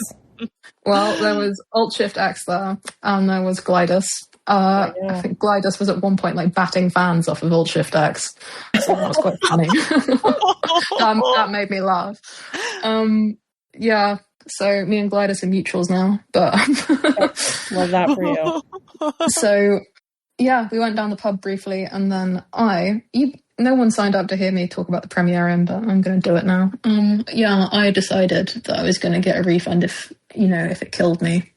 Well, there was Alt-Shift-X there, and there was Glidus. I think Glidus was at one point like batting fans off of Alt-Shift-X. So that was quite funny. that made me laugh. Yeah. So me and Glidus are mutuals now, but love that for you. So yeah, we went down the pub briefly, and then no one signed up to hear me talk about the premiere, but I'm going to do it now. I decided that I was going to get a refund if it killed me,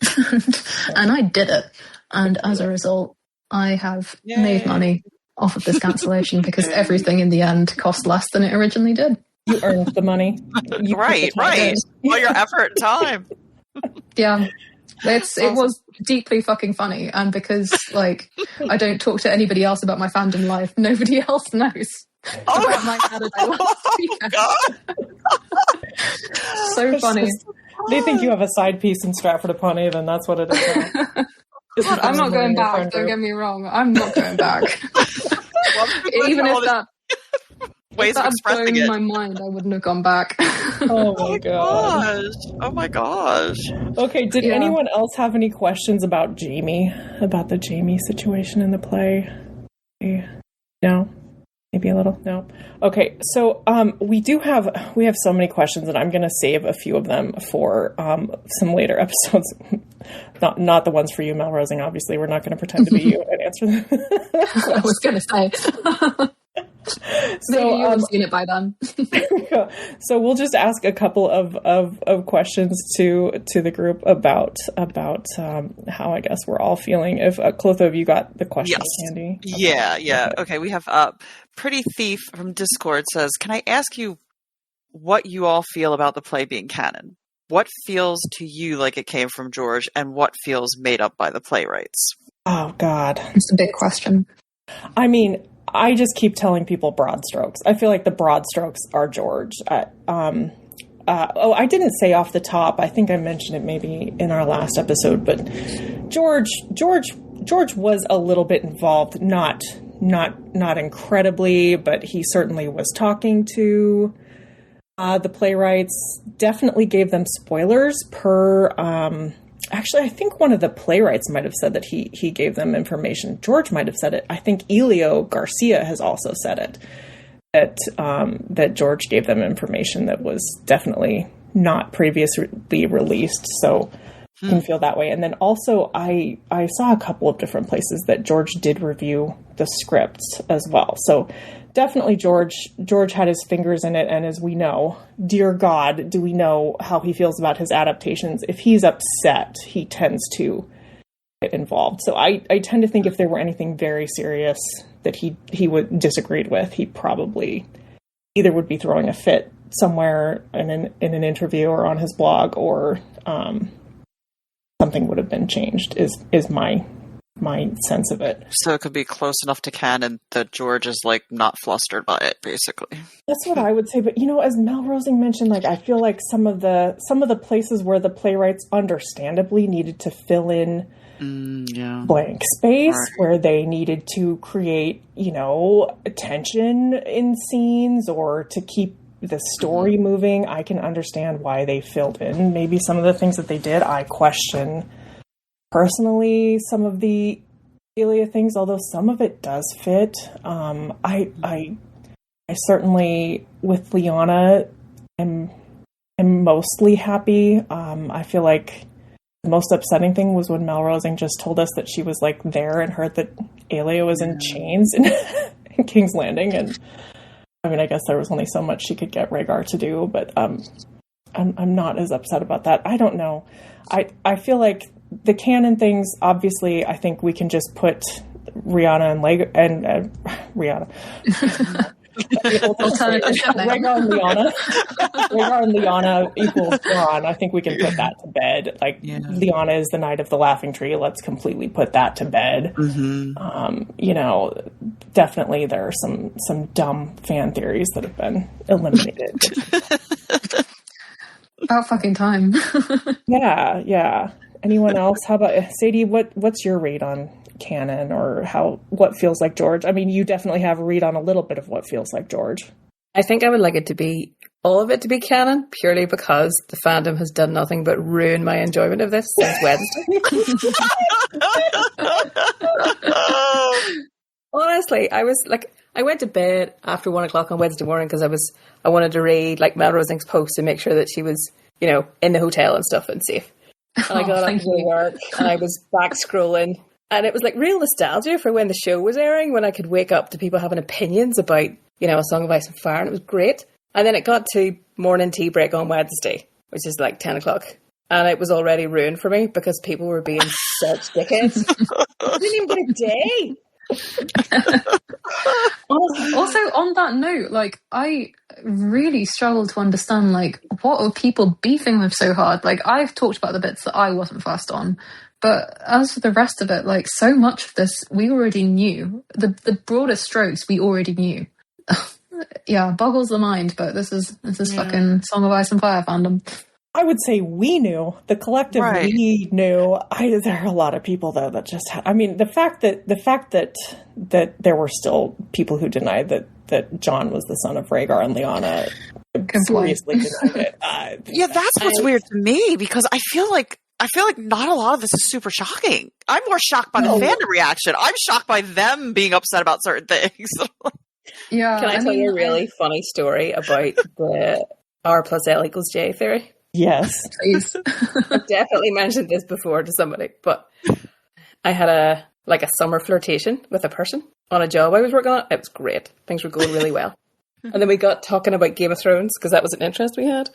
and I did it. And as a result, I have made money off of this cancellation because everything in the end cost less than it originally did. You earned the money. Right. All your effort and time. Yeah. It was deeply fucking funny. And because, like, I don't talk to anybody else about my fandom life, nobody else knows about my Saturday last weekend. So funny. They think you have a side piece in Stratford-upon-Avon. That's what it is. I'm not going back. Don't get me wrong. I'm not going back. Even if that... ways of expressing it. In my mind, I wouldn't have gone back. Oh my gosh. Oh my gosh. Okay, did anyone else have any questions about Jaime? About the Jaime situation in the play? No? Maybe a little? No? Okay, so we have so many questions, and I'm going to save a few of them for some later episodes. Not the ones for you, Melrosing, obviously. We're not going to pretend to be you and answer them. I was going to say. So you have seen it by then. So we'll just ask a couple of questions to the group about how I guess we're all feeling. If Clotho, have you got the questions handy? Okay. Yeah. Okay, we have Pretty Thief from Discord says, "Can I ask you what you all feel about the play being canon? What feels to you like it came from George, and what feels made up by the playwrights?" Oh God, it's a big question. I mean, I just keep telling people broad strokes. I feel like the broad strokes are George. I didn't say off the top. I think I mentioned it maybe in our last episode, but George was a little bit involved. Not incredibly, but he certainly was talking to the playwrights. Definitely gave them spoilers per. Actually, I think one of the playwrights might have said that he gave them information. George might have said it. I think Elio Garcia has also said it, that George gave them information that was definitely not previously released. So you can feel that way. And then also I saw a couple of different places that George did review the scripts as well. So definitely George had his fingers in it, and as we know, dear God, do we know how he feels about his adaptations. If he's upset, he tends to get involved. So I tend to think if there were anything very serious that he would disagreed with, he probably either would be throwing a fit somewhere in an interview or on his blog, or something would have been changed, is my sense of it. So it could be close enough to canon that George is like not flustered by it, basically. That's what I would say. But as Melrosing mentioned, like I feel like some of the places where the playwrights understandably needed to fill in blank space, where they needed to create, tension in scenes, or to keep the story moving. I can understand why they filled in maybe some of the things that they did. I question personally some of the Elia things, although some of it does fit. I certainly, with Lyanna, am mostly happy. I feel like the most upsetting thing was when Melrosing just told us that she was like there and heard that Elia was in chains in King's Landing, and I mean, I guess there was only so much she could get Rhaegar to do, but I'm not as upset about that. I don't know. I feel like the canon things, obviously, I think we can just put Rihanna and Rihanna. Rhaegar and Lyanna equals Bronn. I think we can put that to bed. Like, Lyanna is the Knight of the Laughing Tree. Let's completely put that to bed. You know, definitely there are some dumb fan theories that have been eliminated. About fucking time. Yeah. Anyone else? How about Sadie? What's your read on canon, or what feels like George? I mean, you definitely have a read on a little bit of what feels like George. I think I would like it to be all of it to be canon, purely because the fandom has done nothing but ruin my enjoyment of this since Wednesday. Honestly, I went to bed after 1:00 on Wednesday morning because I wanted to read like Melrosing's post to make sure that she was, you know, in the hotel and stuff and safe. And I got up to work and I was back scrolling. And it was like real nostalgia for when the show was airing, when I could wake up to people having opinions about, you know, A Song of Ice and Fire, and it was great. And then it got to morning tea break on Wednesday, which is like 10:00. And it was already ruined for me because people were being such dickheads. I didn't even get a day. Also, on that note, like, I really struggle to understand, like, what are people beefing with so hard? Like, I've talked about the bits that I wasn't fussed on. But as for the rest of it, like, so much of this we already knew. The broader strokes we already knew. Yeah, boggles the mind, but this is fucking Song of Ice and Fire fandom. I would say we knew. The collective we knew. There are a lot of people though that just I mean, the fact that there were still people who denied that Jon was the son of Rhaegar and Lyanna seriously denied it. Yeah, that's what's weird to me, because I feel like not a lot of this is super shocking. I'm more shocked by the fandom reaction. I'm shocked by them being upset about certain things. Yeah. Can I tell you a really funny story about the R+L = J theory? Yes. Please. I've definitely mentioned this before to somebody, but I had a summer flirtation with a person on a job I was working on. It was great. Things were going really well. And then we got talking about Game of Thrones because that was an interest we had.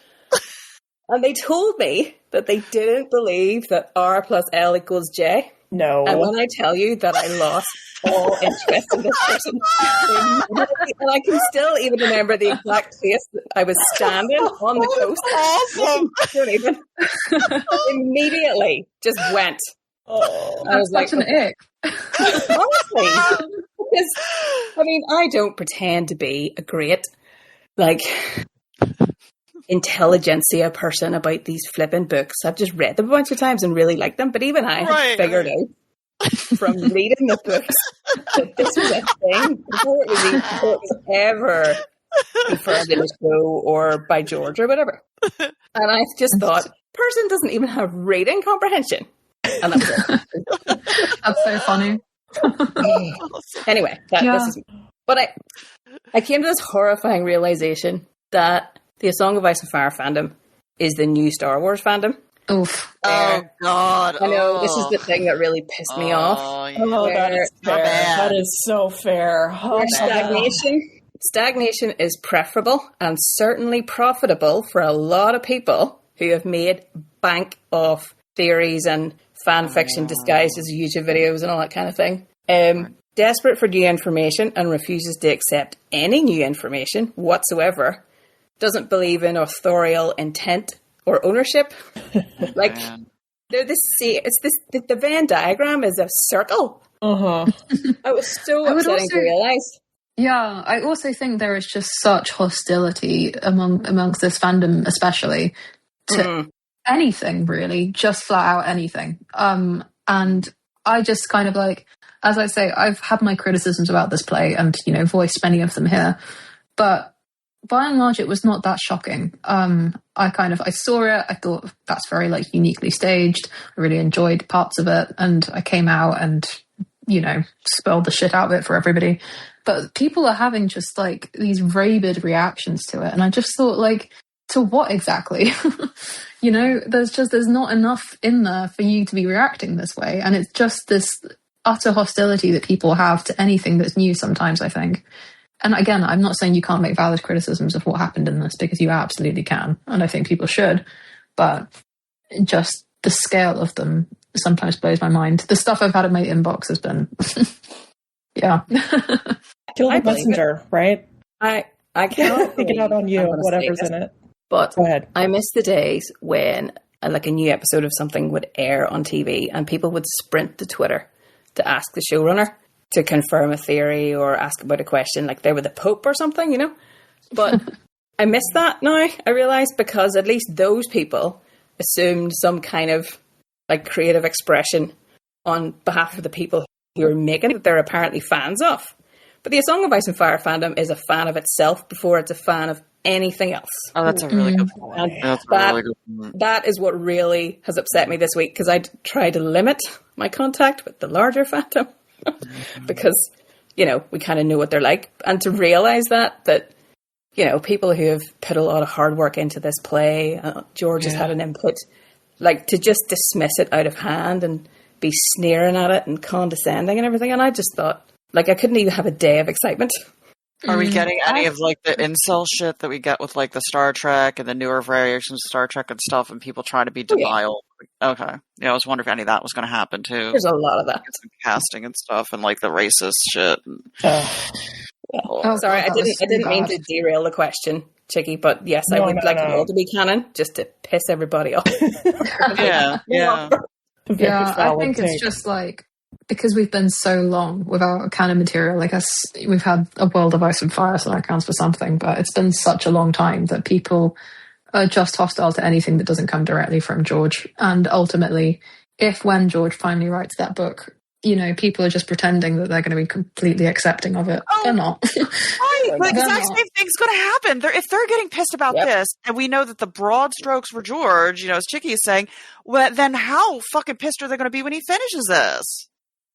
And they told me that they didn't believe that R+L = J. No. And when I tell you that I lost all interest in this person, and I can still even remember the exact place that I was standing on the coast. Awesome. Don't even. Immediately just went. Oh, I was like, such an ick. Honestly, because I mean, I don't pretend to be a great, like, intelligentsia person about these flipping books. I've just read them a bunch of times and really liked them, but even I have figured out from reading the books that this was a thing before it was ever confirmed in the show or by George or whatever. And I just thought, person doesn't even have reading comprehension. And that was it. That's so funny. Anyway, this is. But I came to this horrifying realization that the A Song of Ice and Fire fandom is the new Star Wars fandom. Oof. Oh, God. I know, this is the thing that really pissed me off. Yeah. Oh, that is fair. That is so fair. Stagnation is preferable and certainly profitable for a lot of people who have made bank off theories and fan fiction disguised as YouTube videos and all that kind of thing. Desperate for new information and refuses to accept any new information whatsoever. Doesn't believe in authorial intent or ownership. Like, they're the Venn diagram is a circle. It was so upsetting to realise. Yeah, I also think there is just such hostility amongst this fandom, especially to anything, really, just flat out anything. And I just kind of like, as I say, I've had my criticisms about this play and, you know, voiced many of them here. But by and large, it was not that shocking. I saw it. I thought that's very like uniquely staged. I really enjoyed parts of it, and I came out and spoiled the shit out of it for everybody. But people are having just like these rabid reactions to it, and I just thought, like, to what exactly? There's not enough in there for you to be reacting this way, and it's just this utter hostility that people have to anything that's new. Sometimes I think. And again, I'm not saying you can't make valid criticisms of what happened in this, because you absolutely can. And I think people should. But just the scale of them sometimes blows my mind. The stuff I've had in my inbox has been, yeah. Kill the messenger, right? I can't take it out on you, whatever's in it. But go ahead. I miss the days when like a new episode of something would air on TV and people would sprint to Twitter to ask the showrunner to confirm a theory or ask about a question, like they were the Pope or something, But I miss that now, I realise, because at least those people assumed some kind of like creative expression on behalf of the people who are making it that they're apparently fans of. But the A Song of Ice and Fire fandom is a fan of itself before it's a fan of anything else. Oh, that's a really good point. That is what really has upset me this week, because I try to limit my contact with the larger fandom. Because, we kind of know what they're like. And to realise that, people who have put a lot of hard work into this play, George has had an input, like to just dismiss it out of hand and be sneering at it and condescending and everything. And I just thought, like, I couldn't even have a day of excitement. Are we getting any of like the incel shit that we get with like the Star Trek and the newer variations of Star Trek and stuff, and people trying to be denial? Okay, I was wondering if any of that was going to happen too. There's a lot of that, some casting and stuff, and like the racist shit. Sorry, I didn't mean to derail the question, Chicky, but yes, I would like it all to be canon, just to piss everybody off. yeah. Yeah, I think it's just like, because we've been so long without canon material, like us, we've had a World of Ice and Fire, so that counts for something, but it's been such a long time that people are just hostile to anything that doesn't come directly from George. And ultimately, when George finally writes that book, people are just pretending that they're going to be completely accepting of it. They're not. Right, the exact same thing's going to happen. If they're getting pissed about this, and we know that the broad strokes were George, as Chicky is saying, well, then how fucking pissed are they going to be when he finishes this?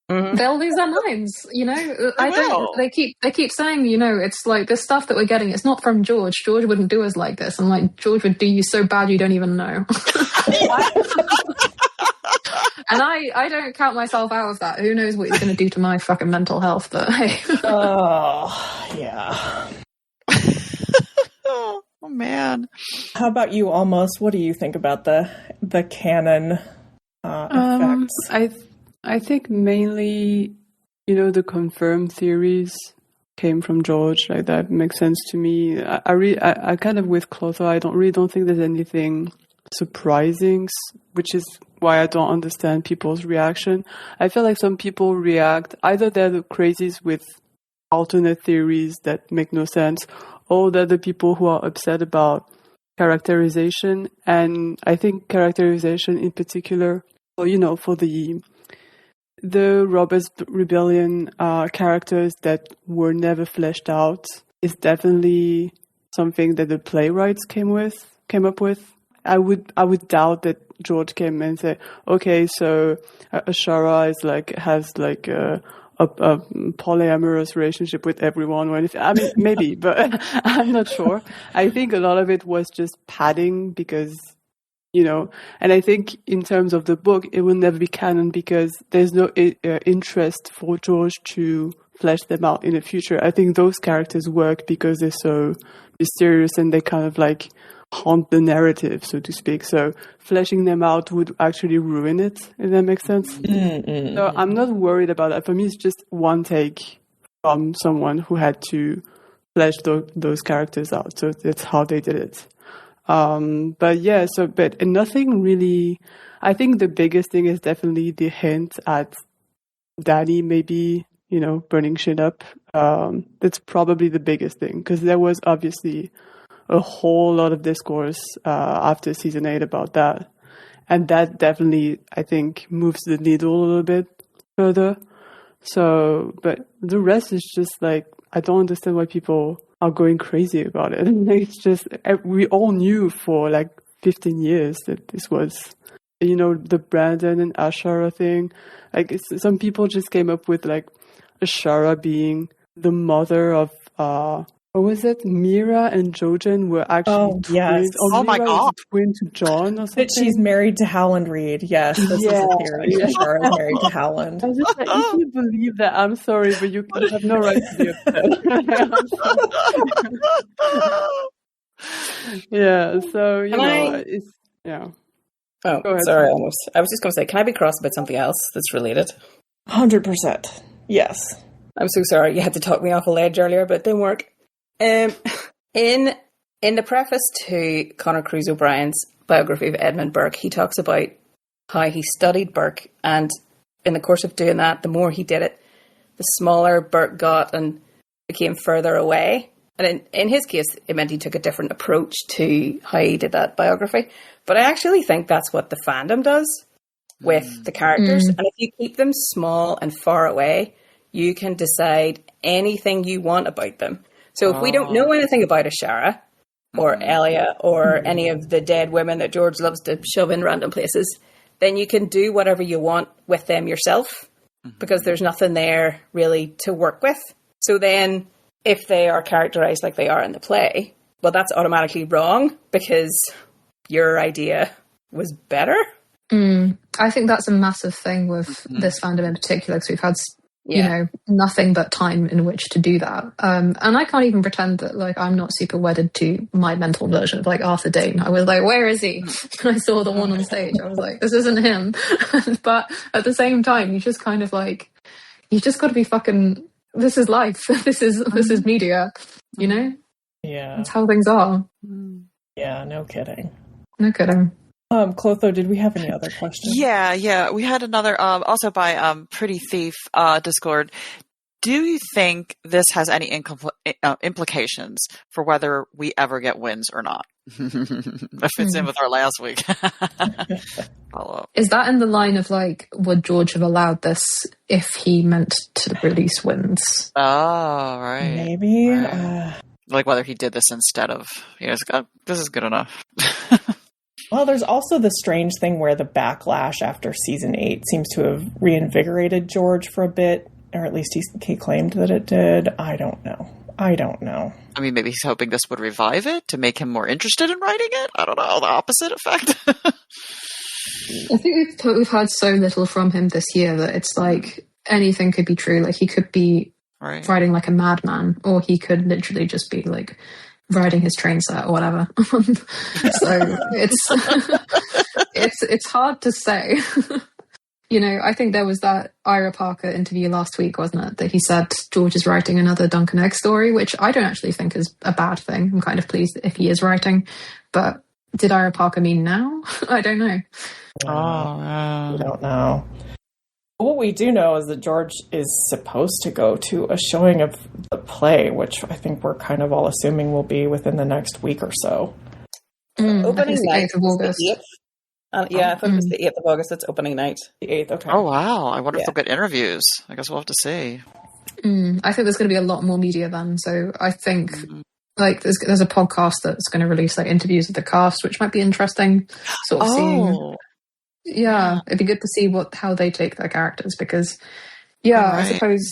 Mm-hmm. They'll lose their minds, They keep saying, it's like this stuff that we're getting, it's not from George. George wouldn't do us like this. I'm like, George would do you so bad you don't even know. And I don't count myself out of that. Who knows what he's going to do to my fucking mental health, but hey. Oh, yeah. Oh, man. How about you, Almost? What do you think about the canon effects? I think mainly, the confirmed theories came from George. Like, that makes sense to me. I kind of with Clotho, I don't think there's anything surprising, which is why I don't understand people's reaction. I feel like some people react, either they're the crazies with alternate theories that make no sense, or they're the people who are upset about characterization. And I think characterization in particular, for the Robert's Rebellion characters that were never fleshed out is definitely something that the playwrights came up with. I would doubt that George came and said, okay, so Ashara has a polyamorous relationship with everyone or anything. I mean, maybe, but I'm not sure. I think a lot of it was just padding because, and I think in terms of the book, it will never be canon because there's no interest for George to flesh them out in the future. I think those characters work because they're so mysterious and they kind of like haunt the narrative, so to speak. So fleshing them out would actually ruin it, if that makes sense. Mm-hmm. So I'm not worried about that. For me, it's just one take from someone who had to flesh those characters out. So that's how they did it. But nothing really. I think the biggest thing is definitely the hint at Dany maybe, burning shit up. That's probably the biggest thing because there was obviously a whole lot of discourse after season 8 about that. And that definitely, I think, moves the needle a little bit further. So, but the rest is just like, I don't understand why people are going crazy about it. It's just, we all knew for like 15 years that this was, you know, the Brandon and Ashara thing. Like, some people just came up with like Ashara being the mother of, what was it? Mira and Jojen were actually twins. Yes. Oh my Mira God. is a twin to John or something. That she's married to Howland Reed. Yes, this is a theory. Ashara is married to Howland. I was just like, if you believe that, I'm sorry, but you have no right to be upset. Yeah, so, you know, it's, yeah. Oh, sorry, almost. I was just going to say, can I be cross about something else that's related? 100%. Yes. I'm so sorry. You had to talk me off a ledge earlier, but it didn't work. In the preface to Conor Cruise O'Brien's biography of Edmund Burke, he talks about how he studied Burke, and in the course of doing that, the more he did it, the smaller Burke got and became further away. And in his case, it meant he took a different approach to how he did that biography. But I actually think that's what the fandom does with the characters. And if you keep them small and far away, you can decide anything you want about them. So if we don't know anything about Ashara or Elia or any of the dead women that George loves to shove in random places, then you can do whatever you want with them yourself, because there's nothing there really to work with. So then if they are characterized like they are in the play, well, that's automatically wrong because your idea was better. I think that's a massive thing with this fandom in particular, because we've had, you know, nothing but time in which to do that. And I can't even pretend that, like, I'm not super wedded to my mental version of, like, Arthur Dayne. I was like, where is he? When I saw the one on stage, I was like, this isn't him. But at the same time, you just kind of, like, you've just got to be fucking, this is life. This is media, you know? Yeah. That's how things are. Yeah, no kidding. No kidding. Clotho, did we have any other questions? Yeah. We had another, also by Pretty Thief Discord. Do you think this has any implications for whether we ever get wins or not? That fits in with our last week. Follow up. Is that in the line of, like, would George have allowed this if he meant to release wins? Oh, right. Maybe. Right. Like whether he did this instead of, you know, oh, this is good enough. Well, there's also the strange thing where the backlash after season 8 seems to have reinvigorated George for a bit, or at least he claimed that it did. I don't know. I mean, maybe he's hoping this would revive it to make him more interested in writing it. I don't know, the opposite effect. I think we've heard so little from him this year that it's like anything could be true. Like, he could be writing like a madman, or he could literally just be like riding his train set or whatever. So it's hard to say. You know, I think there was that Ira Parker interview last week, wasn't it, that he said George is writing another Duncan Egg story, which I don't actually think is a bad thing. I'm kind of pleased if he is writing. But did Ira Parker mean now? I don't know. I don't know. What we do know is that George is supposed to go to a showing of the play, which I think we're kind of all assuming will be within the next week or so. Opening night 8th of August. I thought it was the 8th of August. It's opening night. The 8th, okay. Oh, wow. I wonder if they'll get interviews. I guess we'll have to see. I think there's going to be a lot more media then. So I think like there's a podcast that's going to release like interviews with the cast, which might be interesting. Sort of seeing. Yeah, it'd be good to see how they take their characters, because I suppose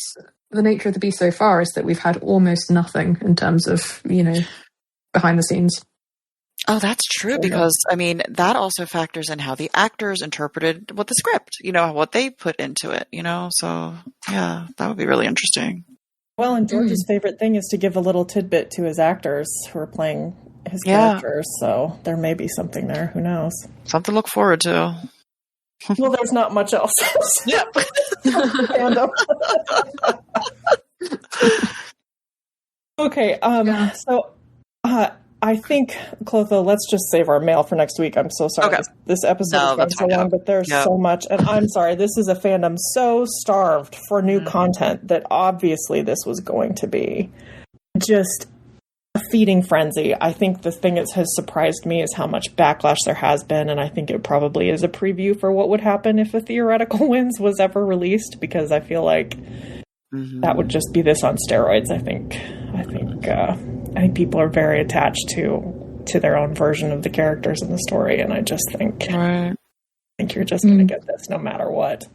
the nature of the beast so far is that we've had almost nothing in terms of, you know, behind the scenes. Oh, that's true, because, I mean, that also factors in how the actors interpreted what the script, you know, what they put into it, you know, so, yeah, that would be really interesting. Well, and George's favorite thing is to give a little tidbit to his actors who are playing his characters, so there may be something there, who knows. Something to look forward to. Well, there's not much else. Yep. Okay, so I think, Clotho, let's just save our mail for next week. I'm so sorry. Okay. This episode has gone so long, but there's so much. And I'm sorry, this is a fandom so starved for new content that obviously this was going to be just a feeding frenzy. I think the thing that has surprised me is how much backlash there has been, and I think it probably is a preview for what would happen if a Theoretical Wins was ever released, because I feel like that would just be this on steroids. I think think people are very attached to their own version of the characters in the story, and I just think you're just going to get this no matter what.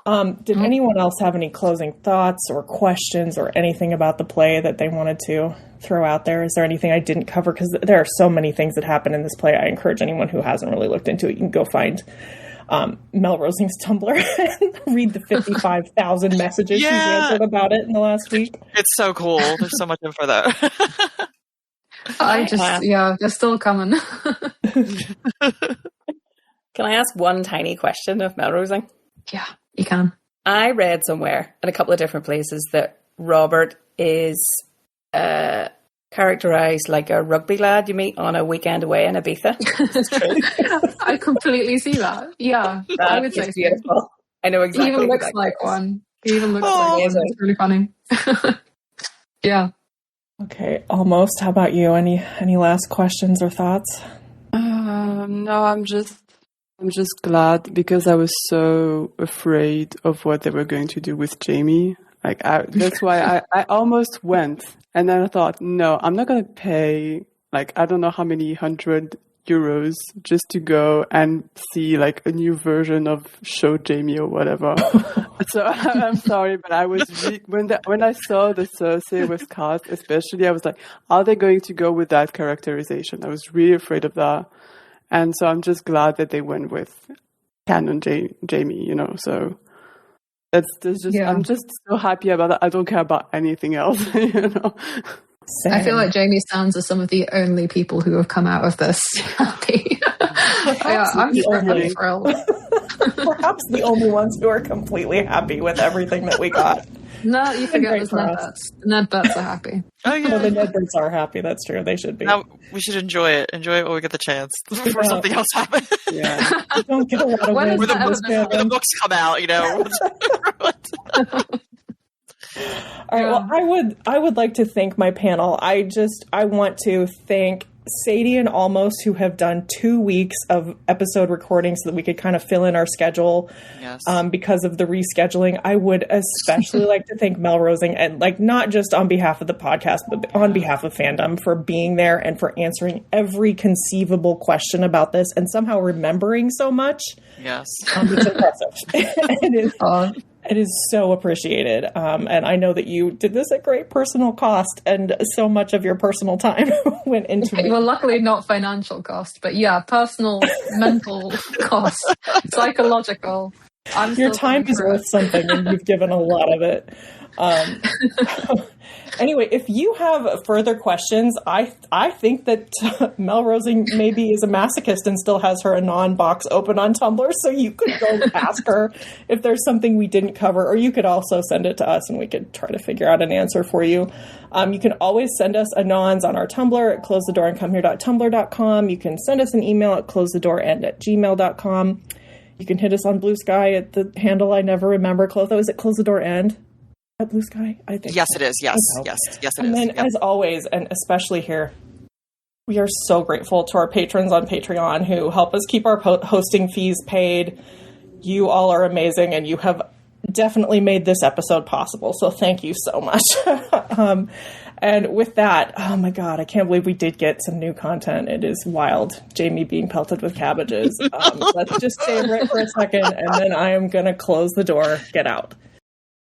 Did anyone else have any closing thoughts or questions or anything about the play that they wanted to throw out there? Is there anything I didn't cover? Because there are so many things that happen in this play. I encourage anyone who hasn't really looked into it, you can go find Melrosing's Tumblr and read the 55,000 messages she's answered about it in the last week. It's so cool. There's so much info there. They're still coming. Can I ask one tiny question of Melrosing? Yeah, you can. I read somewhere in a couple of different places that Robert is characterised like a rugby lad you meet on a weekend away in Ibiza. It's true. I completely see that. Yeah, I would say beautiful. So. I know exactly. He even looks like one. He even looks like one. It's really funny. Yeah. Okay, almost. How about you? Any last questions or thoughts? No, I'm just glad, because I was so afraid of what they were going to do with Jaime. That's why I almost went, and then I thought, no, I'm not going to pay I don't know how many €100 just to go and see a new version of Show Jaime or whatever. So I'm sorry, but I was when I saw the Cersei was cast, especially, I was like, are they going to go with that characterization? I was really afraid of that. And so I'm just glad that they went with canon Jaime, so that's just, I'm just so happy about that. I don't care about anything else, Same. I feel like Jaime stands as some of the only people who have come out of this happy. I'm really thrilled. Perhaps the only ones who are completely happy with everything that we got. No, you forget those Nedberts. Nedberts are happy. Oh, yeah. Well, the Nedberts are happy. That's true. They should be. Now, we should enjoy it. Enjoy it while we get the chance before something else happens. Yeah. You don't get a lot of when the books come out, All right. Well, I would like to thank my panel. I want to thank Sadie and Almost, who have done 2 weeks of episode recording so that we could kind of fill in our schedule. Yes. Because of the rescheduling. I would especially like to thank Melrosing, and not just on behalf of the podcast, but on behalf of fandom, for being there and for answering every conceivable question about this and somehow remembering so much. Yes. It's impressive. It is so appreciated. And I know that you did this at great personal cost, and so much of your personal time went into it. Well, luckily not financial cost, but personal, mental cost, psychological. Your time is worth something, and you've given a lot of it. Anyway, if you have further questions, I think that Melrosing maybe is a masochist and still has her Anon box open on Tumblr, so you could go ask her if there's something we didn't cover, or you could also send it to us and we could try to figure out an answer for you. You can always send us Anons on our Tumblr at closethedoorandcomehere.tumblr.com. You can send us an email at closethedoorend@gmail.com. You can hit us on Blue Sky at the handle I never remember. Clotho, is it Close the Door End at Blue Sky? I think. Yes, it is. Yes, yes, it is. And then, as always, and especially here, we are so grateful to our patrons on Patreon who help us keep our hosting fees paid. You all are amazing, and you have definitely made this episode possible. So thank you so much. And with that, oh my God, I can't believe we did get some new content. It is wild. Jaime being pelted with cabbages. Let's just stay right for a second, and then I am going to close the door. Get out.